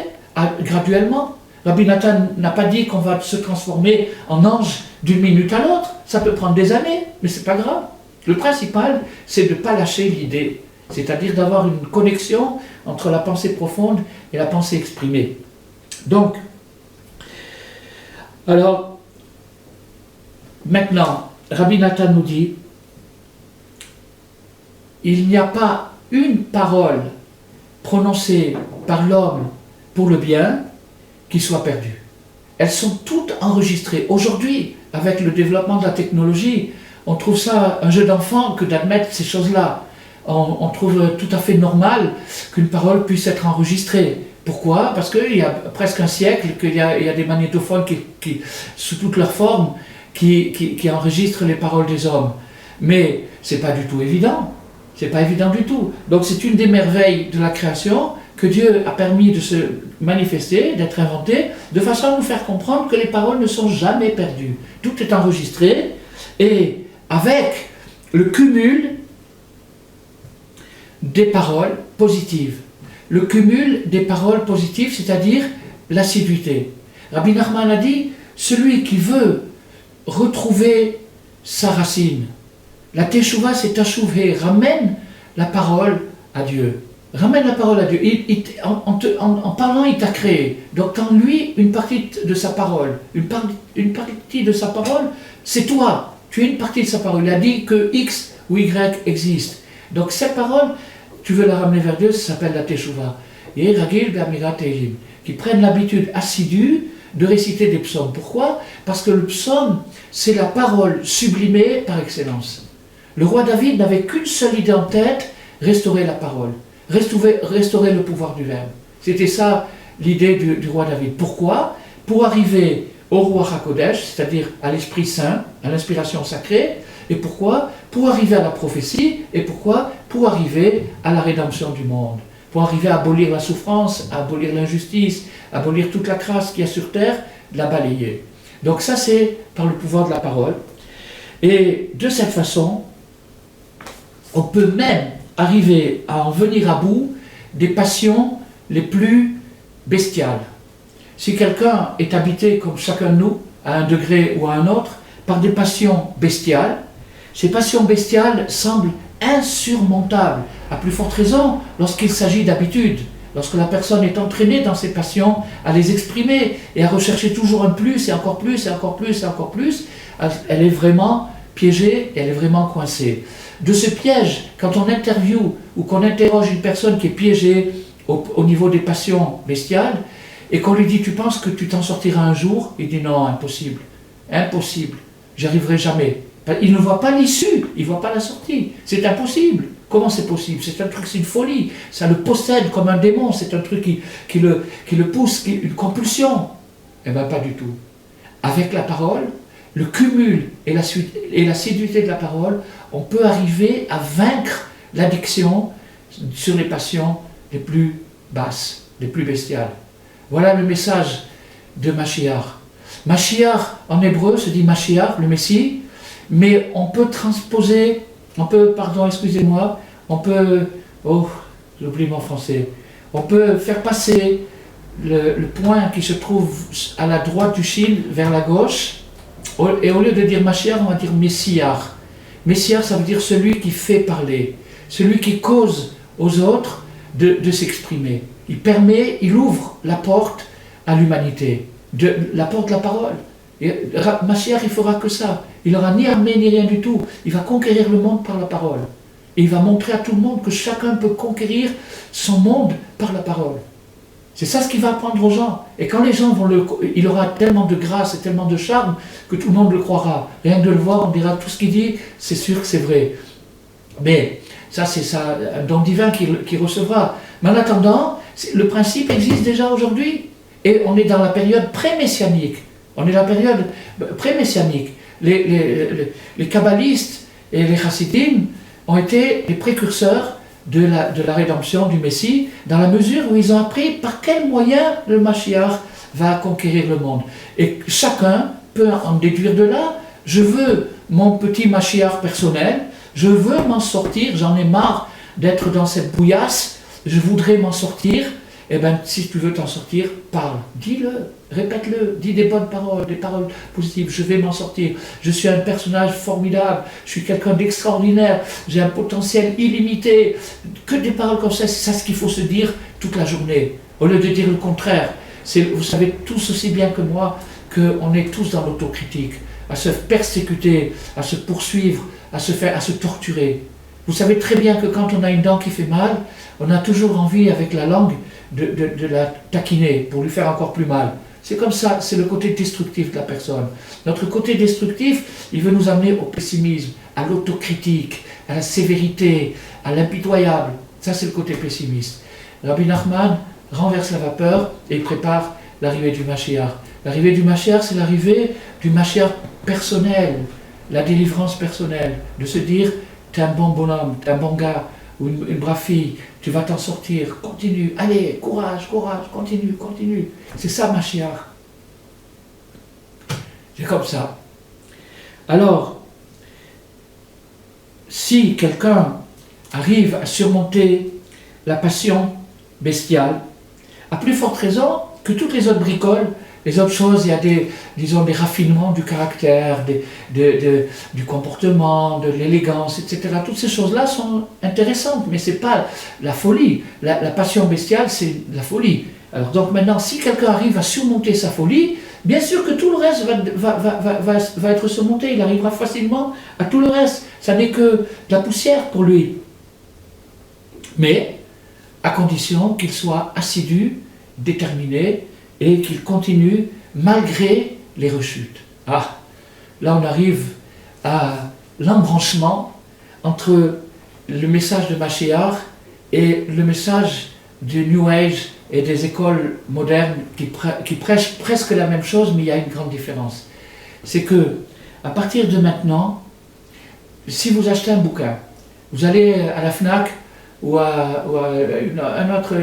graduellement. Rabbi Nathan n'a pas dit qu'on va se transformer en ange d'une minute à l'autre, ça peut prendre des années, mais c'est pas grave. Le principal, c'est de ne pas lâcher l'idée, c'est-à-dire d'avoir une connexion entre la pensée profonde et la pensée exprimée. Donc, alors, maintenant, Rabbi Nathan nous dit, il n'y a pas une parole prononcée par l'homme pour le bien qui soit perdue. Elles sont toutes enregistrées. Aujourd'hui, avec le développement de la technologie, on trouve ça un jeu d'enfant que d'admettre ces choses-là. On trouve tout à fait normal qu'une parole puisse être enregistrée. Pourquoi? Parce qu'il y a presque un siècle qu'il y a des magnétophones qui, sous toutes leurs formes, qui enregistre les paroles des hommes. Mais c'est pas du tout évident. C'est pas évident du tout. Donc c'est une des merveilles de la création que Dieu a permis de se manifester, d'être inventé, de façon à nous faire comprendre que les paroles ne sont jamais perdues. Tout est enregistré et avec le cumul des paroles positives. Le cumul des paroles positives, c'est-à-dire l'assiduité. Rabbi Nachman a dit, celui qui veut retrouver sa racine, la teshuva c'est tashuvhe, ramène la parole à Dieu. Ramène la parole à Dieu. En parlant, il t'a créé. Donc en lui, une partie de sa parole, une partie de sa parole, c'est toi. Tu es une partie de sa parole. Il a dit que X ou Y existe. Donc cette parole, tu veux la ramener vers Dieu, ça s'appelle la teshuva. Et Ragil Be'amirat Tehillim, qui prennent l'habitude assidue de réciter des psaumes. Pourquoi? Parce que le psaume, c'est la parole sublimée par excellence. Le roi David n'avait qu'une seule idée en tête, restaurer la parole, restaurer le pouvoir du verbe. C'était ça l'idée du roi David. Pourquoi? Pour arriver au roi HaKodesh, c'est-à-dire à l'Esprit Saint, à l'inspiration sacrée. Et pourquoi? Pour arriver à la prophétie. Et pourquoi? Pour arriver à la rédemption du monde. Pour arriver à abolir la souffrance, à abolir l'injustice, à abolir toute la crasse qu'il y a sur terre, de la balayer. Donc ça c'est par le pouvoir de la parole. Et de cette façon, on peut même arriver à en venir à bout des passions les plus bestiales. Si quelqu'un est habité, comme chacun de nous, à un degré ou à un autre, par des passions bestiales, ces passions bestiales semblent insurmontables, à plus forte raison lorsqu'il s'agit d'habitude, lorsque la personne est entraînée dans ses passions à les exprimer et à rechercher toujours un plus et encore plus et encore plus et encore plus, elle est vraiment piégée et elle est vraiment coincée. De ce piège, quand on interviewe ou qu'on interroge une personne qui est piégée au niveau des passions bestiales et qu'on lui dit « tu penses que tu t'en sortiras un jour ?» Il dit « non, impossible, impossible, j'y arriverai jamais ». Il ne voit pas l'issue, il ne voit pas la sortie, c'est impossible. Comment c'est possible? C'est un truc, c'est une folie, ça le possède comme un démon, c'est un truc qui le pousse, une compulsion. Eh bien pas du tout. Avec la parole, le cumul et l'assiduité de la parole, on peut arriver à vaincre l'addiction sur les passions les plus basses, les plus bestiales. Voilà le message de Mashiach. Mashiach en hébreu se dit Mashiach, le Messie, mais on peut transposer, on peut j'oublie mon français, on peut faire passer le point qui se trouve à la droite du shin vers la gauche, et au lieu de dire Mashiach, on va dire Messiah. Messiah, ça veut dire celui qui fait parler, celui qui cause aux autres de s'exprimer. Il ouvre la porte à l'humanité, la porte de la parole. Et Mashiach, il fera que ça. Il n'aura ni armée ni rien du tout. Il va conquérir le monde par la parole. Et il va montrer à tout le monde que chacun peut conquérir son monde par la parole. C'est ça ce qu'il va apprendre aux gens. Et quand les gens il aura tellement de grâce et tellement de charme que tout le monde le croira. Rien que de le voir, on dira tout ce qu'il dit, c'est sûr que c'est vrai. Mais ça, c'est ça, un don divin qu'il recevra. Mais en attendant, le principe existe déjà aujourd'hui. Et on est dans la période pré-messianique. On est dans la période pré-messianique. Les kabbalistes et les chassidim ont été les précurseurs de la rédemption du Messie, dans la mesure où ils ont appris par quel moyen le Mashiach va conquérir le monde. Et chacun peut en déduire de là, je veux mon petit Mashiach personnel, je veux m'en sortir, j'en ai marre d'être dans cette bouillasse, je voudrais m'en sortir. Eh bien, si tu veux t'en sortir, parle, dis-le, répète-le, dis des bonnes paroles, des paroles positives, je vais m'en sortir, je suis un personnage formidable, je suis quelqu'un d'extraordinaire, j'ai un potentiel illimité, que des paroles comme ça, c'est ça ce qu'il faut se dire toute la journée, au lieu de dire le contraire. Vous savez tous aussi bien que moi qu'on est tous dans l'autocritique, à se persécuter, à se poursuivre, à se torturer. Vous savez très bien que quand on a une dent qui fait mal, on a toujours envie avec la langue de la taquiner pour lui faire encore plus mal. C'est comme ça, c'est le côté destructif de la personne. Notre côté destructif, il veut nous amener au pessimisme, à l'autocritique, à la sévérité, à l'impitoyable. Ça, c'est le côté pessimiste. Rabbi Nachman renverse la vapeur et prépare l'arrivée du Mashiach. L'arrivée du Mashiach, c'est l'arrivée du Mashiach personnel, la délivrance personnelle, de se dire, t'es un bon bonhomme, t'es un bon gars, ou une brave fille, tu vas t'en sortir, continue, allez, courage, courage, continue, continue. C'est ça Mashiach. C'est comme ça. Alors, si quelqu'un arrive à surmonter la passion bestiale, à plus forte raison que toutes les autres bricoles, les autres choses, il y a des raffinements du caractère, du comportement, de l'élégance, etc. Toutes ces choses-là sont intéressantes, mais ce n'est pas la folie. La passion bestiale, c'est la folie. Alors donc maintenant, si quelqu'un arrive à surmonter sa folie, bien sûr que tout le reste va être surmonté, il arrivera facilement à tout le reste. Ça n'est que de la poussière pour lui. Mais à condition qu'il soit assidu, déterminé, et qu'il continue malgré les rechutes. Ah, là on arrive à l'embranchement entre le message de Mashiach et le message du New Age et des écoles modernes qui prêchent presque la même chose, mais il y a une grande différence. C'est que, à partir de maintenant, si vous achetez un bouquin, vous allez à la FNAC ou à un autre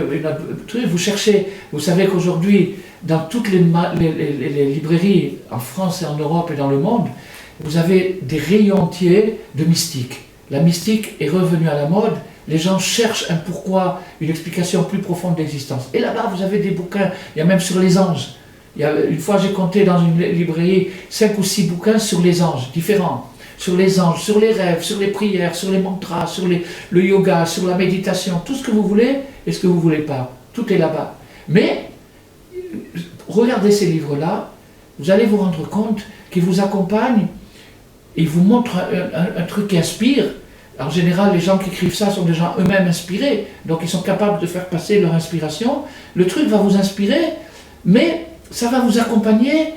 truc, vous cherchez, vous savez qu'aujourd'hui, dans toutes les librairies en France et en Europe et dans le monde, vous avez des rayons entiers de mystique. La mystique est revenue à la mode, les gens cherchent un pourquoi, une explication plus profonde d'existence. Et là-bas, vous avez des bouquins, il y a même sur les anges. Une fois, j'ai compté dans une librairie 5 ou 6 bouquins sur les anges, différents. Sur les anges, sur les rêves, sur les prières, sur les mantras, sur le yoga, sur la méditation, tout ce que vous voulez et ce que vous ne voulez pas. Tout est là-bas. Mais, regardez ces livres-là, vous allez vous rendre compte qu'ils vous accompagnent, ils vous montrent un truc qui inspire. En général, les gens qui écrivent ça sont des gens eux-mêmes inspirés, donc ils sont capables de faire passer leur inspiration. Le truc va vous inspirer, mais ça va vous accompagner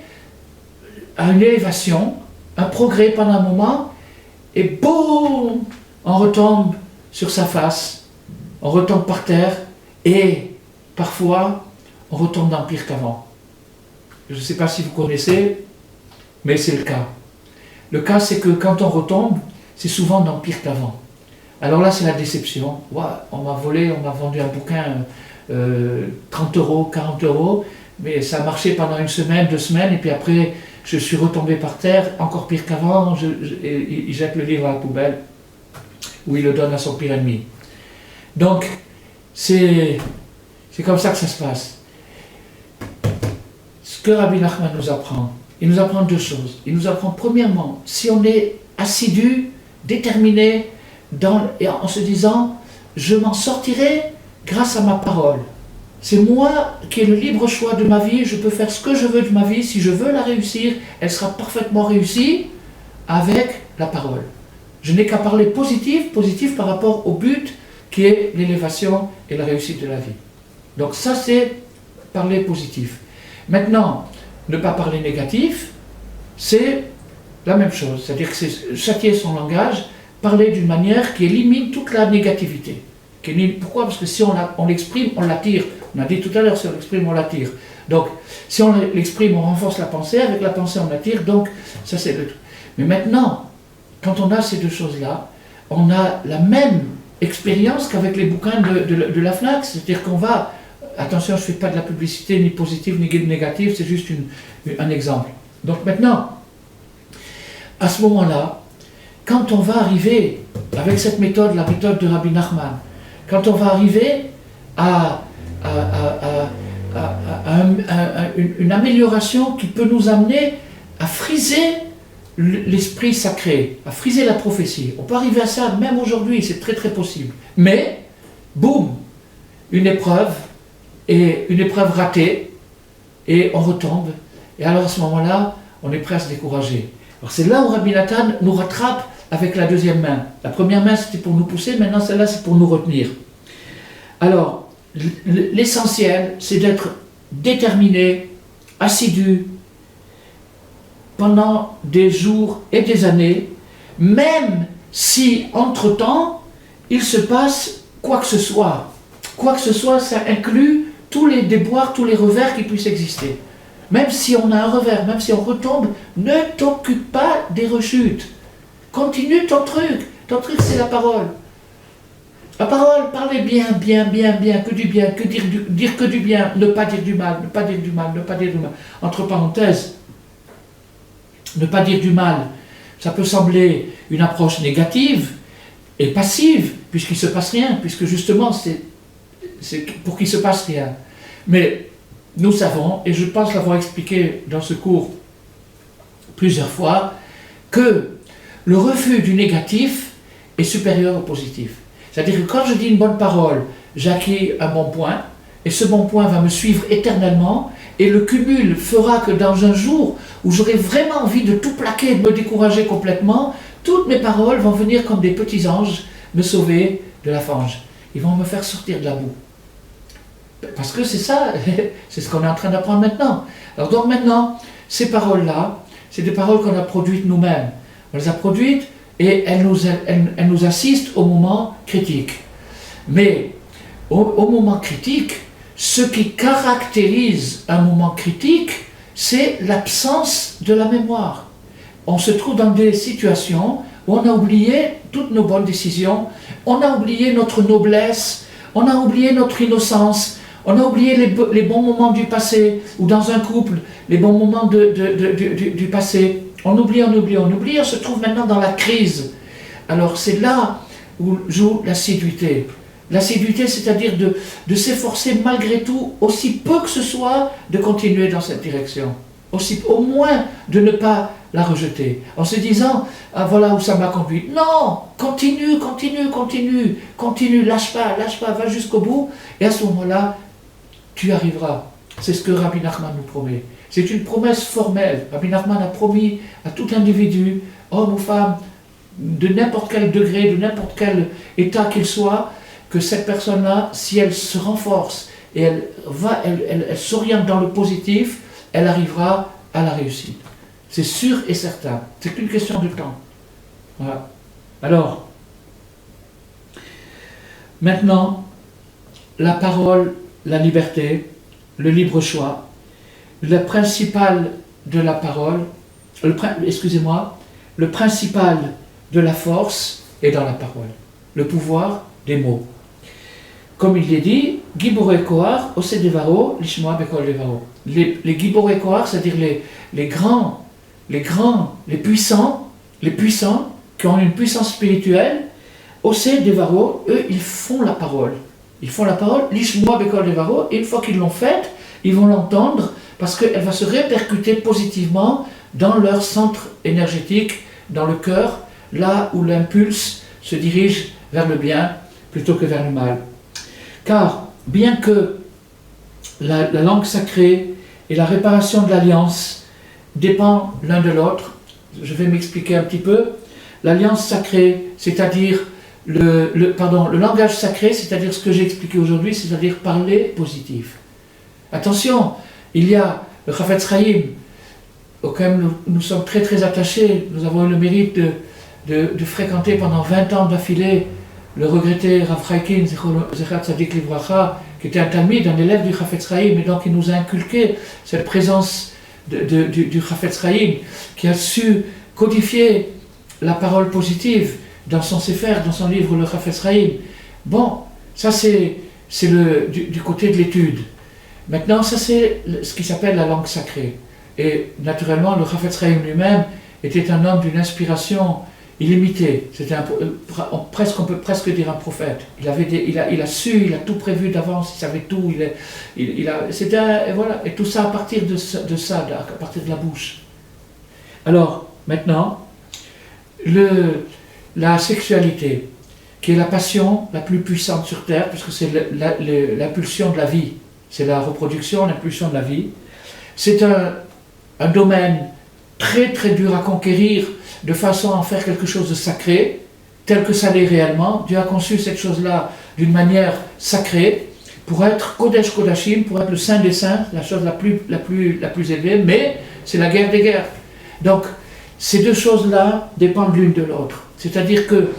à une élévation, un progrès pendant un moment, et boum, on retombe sur sa face, on retombe par terre, et parfois, on retombe dans pire qu'avant. Je ne sais pas si vous connaissez, mais c'est le cas. Le cas, c'est que quand on retombe, c'est souvent dans pire qu'avant. Alors là, c'est la déception. Ouah, on m'a volé, on m'a vendu un bouquin 30 euros, 40 euros, mais ça a marché pendant une semaine, 2 semaines, et puis après, je suis retombé par terre, encore pire qu'avant, il jette le livre à la poubelle, ou il le donne à son pire ennemi. Donc, c'est comme ça que ça se passe. Ce que Rabbi Nachman nous apprend, il nous apprend 2 choses. Il nous apprend premièrement, si on est assidu, déterminé, en se disant, je m'en sortirai grâce à ma parole. C'est moi qui ai le libre choix de ma vie, je peux faire ce que je veux de ma vie, si je veux la réussir, elle sera parfaitement réussie avec la parole. Je n'ai qu'à parler positif par rapport au but qui est l'élévation et la réussite de la vie. Donc ça c'est parler positif. Maintenant, ne pas parler négatif, c'est la même chose, c'est-à-dire que c'est châtier son langage, parler d'une manière qui élimine toute la négativité. Pourquoi ? Parce que si on l'exprime, on l'attire. On a dit tout à l'heure, si on l'exprime, on l'attire. Donc, si on l'exprime, on renforce la pensée, avec la pensée, on l'attire, donc, ça c'est le truc. Mais maintenant, quand on a ces 2 choses-là, on a la même expérience qu'avec les bouquins de la FNAC, c'est-à-dire qu'on va, attention, je ne fais pas de la publicité ni positive ni négative, c'est juste un exemple. Donc maintenant, à ce moment-là, quand on va arriver, avec cette méthode, la méthode de Rabbi Nachman, quand on va arriver à une amélioration qui peut nous amener à friser l'esprit sacré, à friser la prophétie. On peut arriver à ça même aujourd'hui, c'est très très possible. Mais, boum, une épreuve ratée, et on retombe. Et alors à ce moment-là, on est prêt à se décourager. Alors c'est là où Rabbi Nathan nous rattrape avec la 2e main. La première main c'était pour nous pousser, maintenant celle-là c'est pour nous retenir. Alors, l'essentiel c'est d'être déterminé, assidu, pendant des jours et des années, même si entre-temps il se passe quoi que ce soit. Quoi que ce soit, ça inclut tous les déboires, tous les revers qui puissent exister. Même si on a un revers, même si on retombe, ne t'occupe pas des rechutes. Continue ton truc. Ton truc, c'est la parole. La parole, parlez bien, que du bien, dire que du bien, ne pas dire du mal, ne pas dire du mal, ne pas dire du mal. Entre parenthèses, ne pas dire du mal, ça peut sembler une approche négative et passive, puisqu'il ne se passe rien, puisque justement, c'est pour qu'il ne se passe rien. Mais nous savons, et je pense l'avoir expliqué dans ce cours plusieurs fois, que le refus du négatif est supérieur au positif. C'est-à-dire que quand je dis une bonne parole, j'acquis un bon point, et ce bon point va me suivre éternellement, et le cumul fera que dans un jour où j'aurai vraiment envie de tout plaquer, de me décourager complètement, toutes mes paroles vont venir comme des petits anges me sauver de la fange. Ils vont me faire sortir de la boue. Parce que c'est ça, c'est ce qu'on est en train d'apprendre maintenant. Alors donc maintenant, ces paroles-là, c'est des paroles qu'on a produites nous-mêmes. On les a produites et elles nous assistent au moment critique. Mais au moment critique, ce qui caractérise un moment critique, c'est l'absence de la mémoire. On se trouve dans des situations où on a oublié toutes nos bonnes décisions, on a oublié notre noblesse, on a oublié notre innocence, on a oublié les bons moments du passé, ou dans un couple, les bons moments du passé. On oublie, on se trouve maintenant dans la crise. Alors c'est là où joue l'assiduité. L'assiduité, c'est-à-dire de s'efforcer malgré tout, aussi peu que ce soit, de continuer dans cette direction. Au moins de ne pas la rejeter. En se disant, ah, voilà où ça m'a conduit. Non, continue, lâche pas, va jusqu'au bout, et à ce moment-là, tu arriveras. C'est ce que Rabbi Nachman nous promet. C'est une promesse formelle. Rabbi Nachman a promis à tout individu, homme ou femme, de n'importe quel degré, de n'importe quel état qu'il soit, que cette personne-là, si elle se renforce et elle s'oriente dans le positif, elle arrivera à la réussite. C'est sûr et certain. C'est qu'une question de temps. Voilà. Alors, maintenant, la parole, la liberté, le libre choix, le principal de la parole, le principal de la force est dans la parole, le pouvoir des mots. Comme il est dit, Giborei Kohar, Ose Devaro, Lishmoa Bekol Devaro. Les Giborei Kohar, c'est-à-dire les grands, les puissants qui ont une puissance spirituelle, Ose Devaro, eux, ils font la parole. Ils font la parole, Lishmoa Bekol Devaro, et une fois qu'ils l'ont faite, ils vont l'entendre parce qu'elle va se répercuter positivement dans leur centre énergétique, dans le cœur, là où l'impulse se dirige vers le bien plutôt que vers le mal. Car bien que la langue sacrée et la réparation de l'alliance dépendent l'un de l'autre, je vais m'expliquer un petit peu. L'alliance sacrée, c'est-à-dire le langage sacré, c'est-à-dire ce que j'ai expliqué aujourd'hui, c'est-à-dire parler positif. Attention, il y a le Chafetz Chaim, auquel nous sommes très très attachés. Nous avons eu le mérite de fréquenter pendant 20 ans d'affilée le regretté Rav Chaikin, Zecher Tzadik Livracha, qui était un talmid, un élève du Chafetz Chaim, et donc il nous a inculqué cette présence du Chafetz Chaim, qui a su codifier la parole positive dans son Sefer, dans son livre le Chafetz Chaim. Bon, ça c'est du côté de l'étude. Maintenant, ça c'est ce qui s'appelle la langue sacrée. Et naturellement, le Chafetz Chaim lui-même était un homme d'une inspiration illimitée. On peut presque dire un prophète. Il a su, il a tout prévu d'avance, il savait tout. Voilà. Et tout ça à partir de ça, à partir de la bouche. Alors, maintenant, la sexualité, qui est la passion la plus puissante sur Terre, puisque c'est l'impulsion de la vie. C'est la reproduction, l'impulsion de la vie. C'est un domaine très très dur à conquérir de façon à en faire quelque chose de sacré, tel que ça l'est réellement. Dieu a conçu cette chose-là d'une manière sacrée, pour être Kodesh Kodashim, pour être le Saint des Saints, la chose la plus élevée, mais c'est la guerre des guerres. Donc, ces deux choses-là dépendent l'une de l'autre. C'est-à-dire que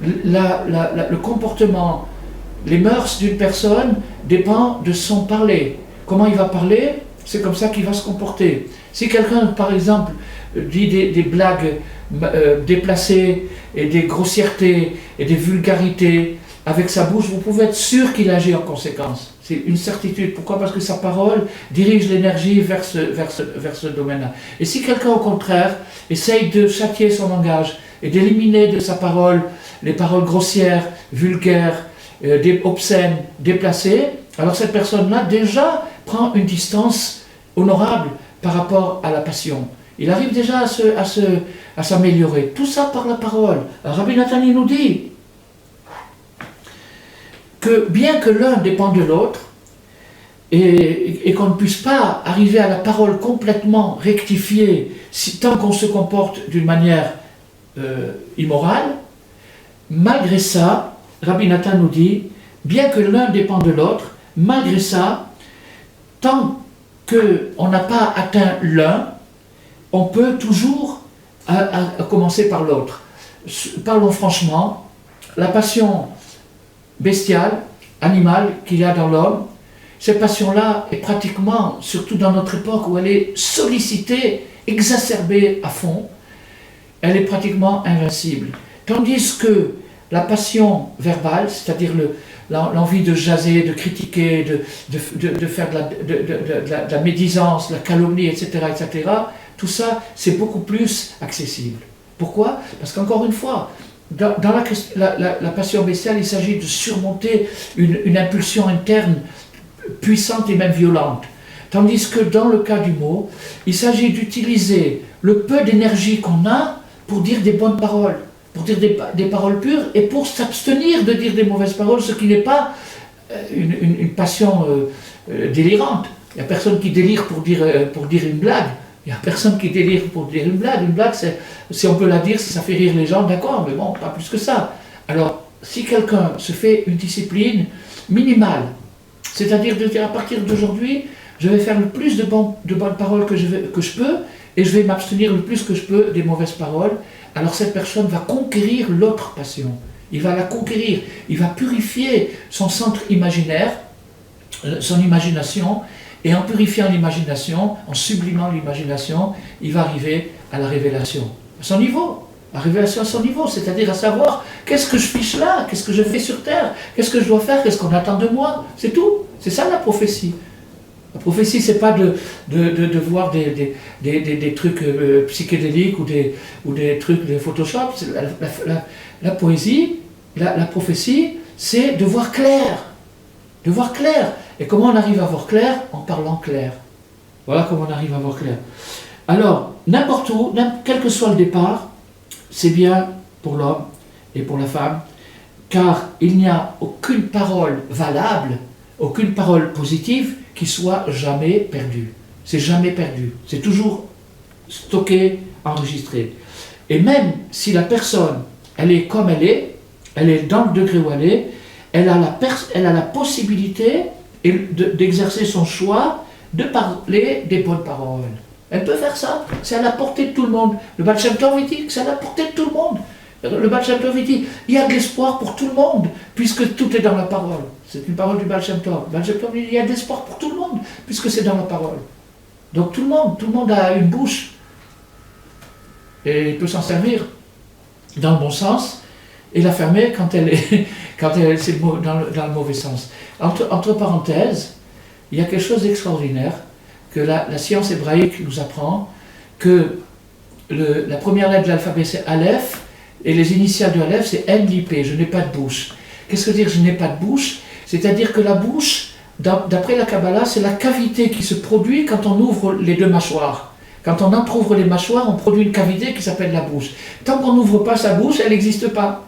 le comportement, les mœurs d'une personne dépend de son parler. Comment il va parler? c'est comme ça qu'il va se comporter. Si quelqu'un, par exemple, dit des blagues déplacées et des grossièretés et des vulgarités avec sa bouche, vous pouvez être sûr qu'il agit en conséquence. C'est une certitude. Pourquoi? Parce que sa parole dirige l'énergie vers ce domaine-là. Et si quelqu'un, au contraire, essaye de châtier son langage et d'éliminer de sa parole les paroles grossières, vulgaires, obscènes, déplacées, alors cette personne-là déjà prend une distance honorable par rapport à la passion. Il arrive déjà à s'améliorer. Tout ça par la parole. Alors, Rabbi Nathan nous dit que bien que l'un dépend de l'autre, et qu'on ne puisse pas arriver à la parole complètement rectifiée tant qu'on se comporte d'une manière immorale, malgré ça, Rabbi Nathan nous dit, bien que l'un dépend de l'autre, malgré ça, tant qu'on n'a pas atteint l'un, on peut toujours commencer par l'autre. Parlons franchement, la passion bestiale, animale qu'il y a dans l'homme, cette passion-là est pratiquement, surtout dans notre époque où elle est sollicitée, exacerbée à fond, elle est pratiquement invincible. Tandis que la passion verbale, c'est-à-dire l'envie de jaser, de critiquer, de faire de la médisance, de la calomnie, etc., tout ça, c'est beaucoup plus accessible. Pourquoi? Parce qu'encore une fois, dans la passion bestiale, il s'agit de surmonter une impulsion interne puissante et même violente. Tandis que dans le cas du mot, il s'agit d'utiliser le peu d'énergie qu'on a pour dire des bonnes paroles, pour dire des paroles pures et pour s'abstenir de dire des mauvaises paroles, ce qui n'est pas une passion délirante. Il n'y a personne qui délire pour dire une blague. Il n'y a personne qui délire pour dire une blague. Une blague, si on peut la dire, si ça fait rire les gens, d'accord, mais bon, pas plus que ça. Alors, si quelqu'un se fait une discipline minimale, c'est-à-dire de dire à partir d'aujourd'hui, je vais faire le plus de bonnes paroles que je peux, et je vais m'abstenir le plus que je peux des mauvaises paroles, alors cette personne va conquérir l'autre passion. Il va la conquérir, il va purifier son centre imaginaire, son imagination, et en purifiant l'imagination, en sublimant l'imagination, il va arriver à la révélation. À son niveau, la révélation à son niveau, c'est-à-dire à savoir qu'est-ce que je fiche là, qu'est-ce que je fais sur terre, qu'est-ce que je dois faire, qu'est-ce qu'on attend de moi, c'est tout. C'est ça la prophétie. La prophétie, c'est pas de voir des trucs psychédéliques ou des trucs de Photoshop. La poésie, la prophétie, c'est de voir clair. De voir clair. Et comment on arrive à voir clair? En parlant clair. Voilà comment on arrive à voir clair. Alors, n'importe où, quel que soit le départ, c'est bien pour l'homme et pour la femme, car il n'y a aucune parole valable, aucune parole positive qui soit jamais perdue. C'est jamais perdu. C'est toujours stocké, enregistré. Et même si la personne, elle est comme elle est dans le degré où elle a la possibilité d'exercer son choix de parler des bonnes paroles. Elle peut faire ça, c'est à la portée de tout le monde. Le Baal Shem Tov dit que c'est à la portée de tout le monde. Le Baal Shem Tov dit il y a de l'espoir pour tout le monde, puisque tout est dans la parole. C'est une parole du Baal Shem Tov. Le Baal Shem Tov dit il y a de l'espoir pour tout le monde, puisque c'est dans la parole. Donc tout le monde a une bouche, et il peut s'en servir dans le bon sens, et la fermer quand c'est dans le mauvais sens. Entre parenthèses, il y a quelque chose d'extraordinaire que la science hébraïque nous apprend, que la première lettre de l'alphabet c'est Aleph, et les initiales de Aleph c'est N-L-I-P, je n'ai pas de bouche. Qu'est-ce que veut dire je n'ai pas de bouche? C'est-à-dire que la bouche, d'après la Kabbalah, c'est la cavité qui se produit quand on ouvre les deux mâchoires. Quand on entrouvre les mâchoires, on produit une cavité qui s'appelle la bouche. Tant qu'on n'ouvre pas sa bouche, elle n'existe pas.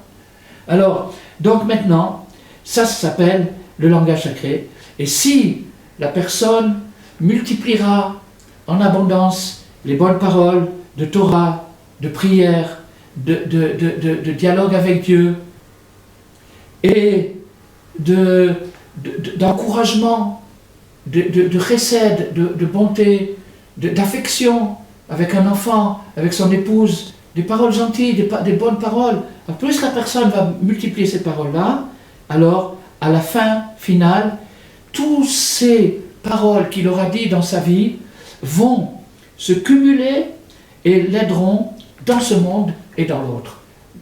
Alors, donc maintenant, ça s'appelle le langage sacré. Et si la personne multipliera en abondance les bonnes paroles de Torah, de prière, de dialogue avec Dieu et d'encouragement, de chesed, de bonté, d'affection avec un enfant, avec son épouse, des paroles gentilles, des bonnes paroles. Plus la personne va multiplier ces paroles-là, alors à la fin finale, tous ces paroles qu'il aura dit dans sa vie vont se cumuler et l'aideront dans ce monde et dans l'autre.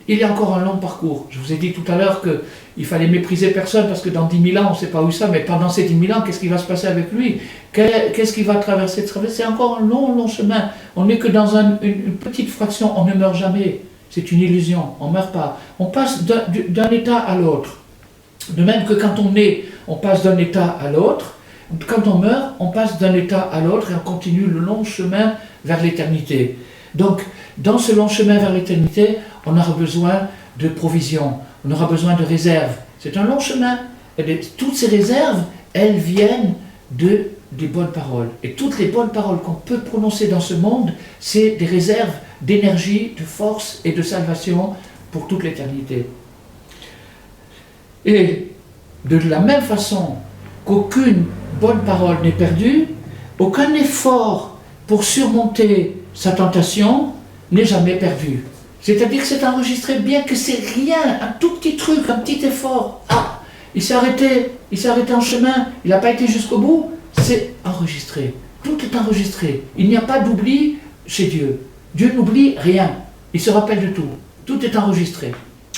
Il y a encore un long parcours. Je vous ai dit tout à l'heure qu'il fallait mépriser personne parce que dans 10 000 ans, on ne sait pas où ça, mais pendant ces 10 000 ans, qu'est-ce qui va se passer avec lui? Qu'est-ce qu'il va traverser? C'est encore un long, long chemin. On n'est que dans une petite fraction, on ne meurt jamais. C'est une illusion, on ne meurt pas. On passe d'un état à l'autre. De même que quand on naît, on passe d'un état à l'autre. Quand on meurt, on passe d'un état à l'autre et on continue le long chemin vers l'éternité. Donc, dans ce long chemin vers l'éternité, on aura besoin de provisions, on aura besoin de réserves. C'est un long chemin. Et toutes ces réserves, elles viennent des bonnes paroles. Et toutes les bonnes paroles qu'on peut prononcer dans ce monde, c'est des réserves d'énergie, de force et de salvation pour toute l'éternité. Et de la même façon qu'aucune bonne parole n'est perdue, aucun effort pour surmonter sa tentation n'est jamais perdu. C'est-à-dire que c'est enregistré, bien que c'est rien, un tout petit truc, un petit effort. Ah, il s'est arrêté en chemin, il n'a pas été jusqu'au bout, c'est enregistré. Tout est enregistré. Il n'y a pas d'oubli chez Dieu. Dieu n'oublie rien. Il se rappelle de tout. Tout est enregistré.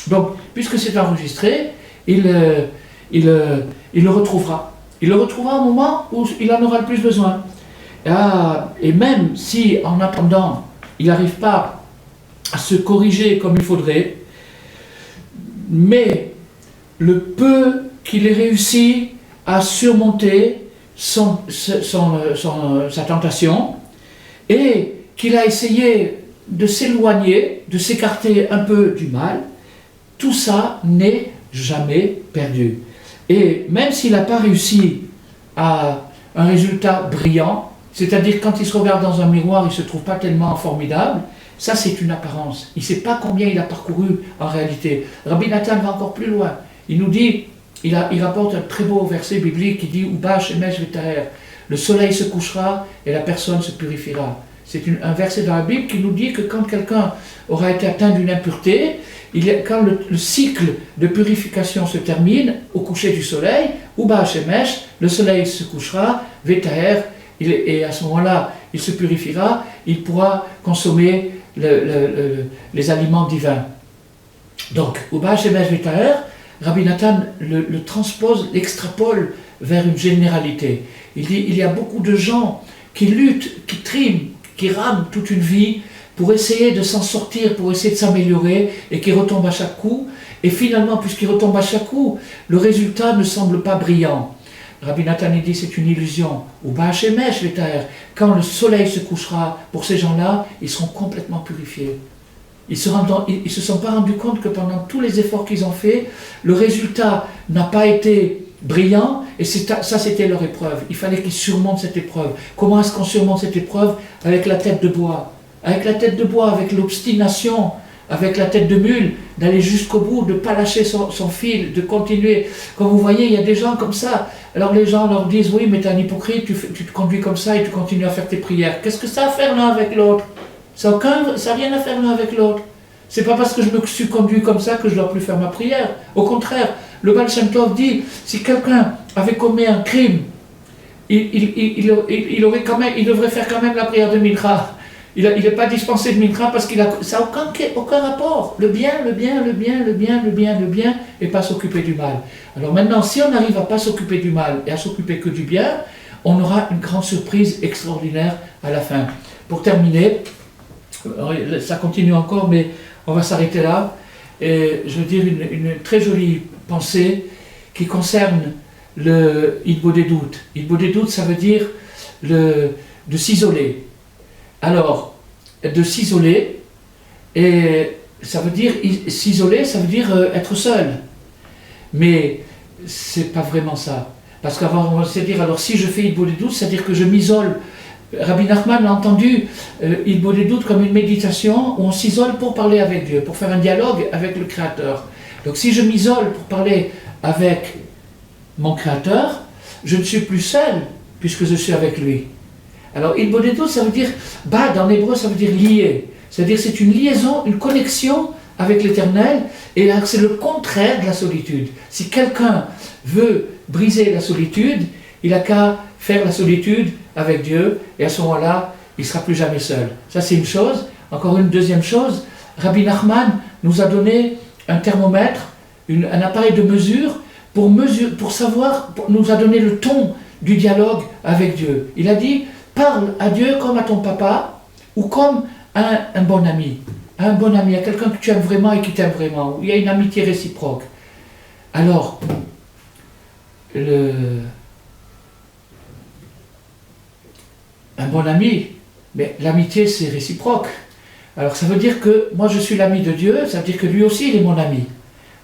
Donc, puisque c'est enregistré, il le retrouvera. Il le retrouvera au moment où il en aura le plus besoin. Et même si, en attendant, il n'arrive pas à se corriger comme il faudrait, mais le peu qu'il ait réussi à surmonter sa tentation, et qu'il a essayé de s'éloigner, de s'écarter un peu du mal, tout ça n'est jamais perdu. Et même s'il n'a pas réussi à un résultat brillant, c'est-à-dire quand il se regarde dans un miroir, il ne se trouve pas tellement formidable, ça c'est une apparence. Il ne sait pas combien il a parcouru en réalité. Rabbi Nathan va encore plus loin. Il nous dit, il rapporte un très beau verset biblique qui dit « Uba shemesh v'taher » le soleil se couchera et la personne se purifiera. C'est un verset dans la Bible qui nous dit que quand quelqu'un aura été atteint d'une impureté, quand le cycle de purification se termine, au coucher du soleil, Uba shemesh, le soleil se couchera, v'taher, et à ce moment-là, il se purifiera, il pourra consommer les aliments divins. Donc, Uba shemesh v'taher, Rabbi Nathan le transpose, l'extrapole vers une généralité. Il dit, il y a beaucoup de gens qui luttent, qui triment, qui rament toute une vie pour essayer de s'en sortir, pour essayer de s'améliorer, et qui retombent à chaque coup. Et finalement, puisqu'ils retombent à chaque coup, le résultat ne semble pas brillant. Rabbi Nathan dit, c'est une illusion. Ou Ba'ashemesh v'taher, quand le soleil se couchera, pour ces gens-là, ils seront complètement purifiés. Ils ne se sont pas rendus compte que pendant tous les efforts qu'ils ont faits, le résultat n'a pas été brillant, et ça c'était leur épreuve. Il fallait qu'ils surmontent cette épreuve. Comment est-ce qu'on surmonte cette épreuve? Avec la tête de bois. Avec la tête de bois, avec l'obstination, avec la tête de mule, d'aller jusqu'au bout, de ne pas lâcher son fil, de continuer. Comme vous voyez, il y a des gens comme ça. Alors les gens leur disent, oui, mais tu es un hypocrite, tu te conduis comme ça et tu continues à faire tes prières. Qu'est-ce que ça a à faire l'un avec l'autre? Ça n'a rien à faire l'un avec l'autre. C'est pas parce que je me suis conduit comme ça que je ne dois plus faire ma prière. Au contraire, le Baal Shem Tov dit, si quelqu'un avait commis un crime, il devrait faire quand même la prière de Mincha. Il n'est pas dispensé de Mincha parce ça n'a aucun rapport. Le bien, et pas s'occuper du mal. Alors maintenant, si on arrive à pas s'occuper du mal et à s'occuper que du bien, on aura une grande surprise extraordinaire à la fin. Pour terminer, ça continue encore, mais on va s'arrêter là. Et je veux dire une très jolie pensée qui concerne le Hitbodedut des doutes. Hitbodedut des doutes, ça veut dire de s'isoler. Alors, de s'isoler, et ça veut dire s'isoler, ça veut dire être seul. Mais c'est pas vraiment ça. Parce qu'avant, on va se dire, alors si je fais Hitbodedut des doutes, c'est-à-dire que je m'isole. Rabbi Nachman l'a entendu, Hitbodedut des doutes comme une méditation où on s'isole pour parler avec Dieu, pour faire un dialogue avec le Créateur. Donc si je m'isole pour parler avec mon Créateur, je ne suis plus seul puisque je suis avec lui. Alors Hitbodedut des doutes, ça veut dire, bad en hébreu, ça veut dire lié. C'est-à-dire c'est une liaison, une connexion avec l'Éternel, et là c'est le contraire de la solitude. Si quelqu'un veut briser la solitude, il n'a qu'à faire la solitude avec Dieu, et à ce moment-là, il ne sera plus jamais seul. Ça, c'est une chose. Encore une deuxième chose, Rabbi Nachman nous a donné un thermomètre, un appareil de mesure, pour savoir, nous a donné le ton du dialogue avec Dieu. Il a dit, parle à Dieu comme à ton papa, ou comme à un bon ami. À un bon ami, à quelqu'un que tu aimes vraiment et qui t'aime vraiment, où il y a une amitié réciproque. Alors, un bon ami, mais l'amitié c'est réciproque. Alors ça veut dire que moi je suis l'ami de Dieu, ça veut dire que lui aussi il est mon ami.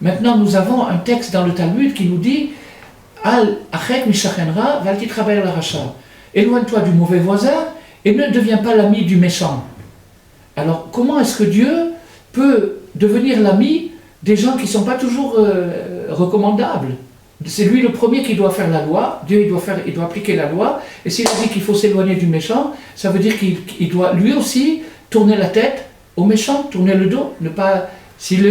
Maintenant nous avons un texte dans le Talmud qui nous dit Al achek mishachenra val titraber la racha. Éloigne-toi du mauvais voisin et ne deviens pas l'ami du méchant. Alors comment est-ce que Dieu peut devenir l'ami des gens qui ne sont pas toujours recommandables? C'est lui le premier qui doit faire la loi. Dieu il doit appliquer la loi, et s'il dit qu'il faut s'éloigner du méchant, ça veut dire qu'il doit lui aussi tourner la tête au méchant, tourner le dos, ne pas, s'il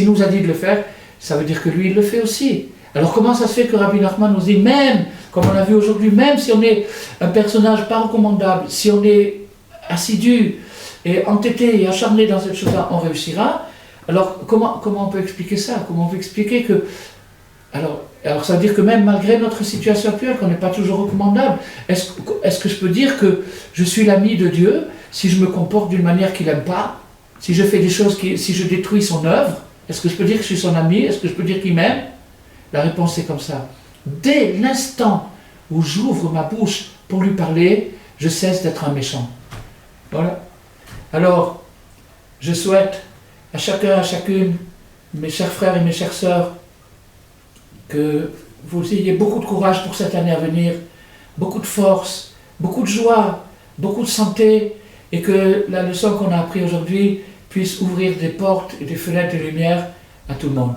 nous a dit de le faire, ça veut dire que lui il le fait aussi. Alors comment ça se fait que Rabbi Nachman nous dit, même, comme on l'a vu aujourd'hui, même si on est un personnage pas recommandable, si on est assidu et entêté et acharné dans cette chose-là, on réussira. Alors comment on peut expliquer ça? Comment on peut expliquer que... Alors ça veut dire que même malgré notre situation actuelle, qu'on n'est pas toujours recommandable, est-ce que je peux dire que je suis l'ami de Dieu si je me comporte d'une manière qu'il n'aime pas, si je fais des choses, si je détruis son œuvre? Est-ce que je peux dire que je suis son ami? Est-ce que je peux dire qu'il m'aime? La réponse est comme ça. Dès l'instant où j'ouvre ma bouche pour lui parler, je cesse d'être un méchant. Voilà. Alors, je souhaite à chacun, à chacune, mes chers frères et mes chères sœurs, que vous ayez beaucoup de courage pour cette année à venir, beaucoup de force, beaucoup de joie, beaucoup de santé, et que la leçon qu'on a apprise aujourd'hui puisse ouvrir des portes et des fenêtres de lumière à tout le monde.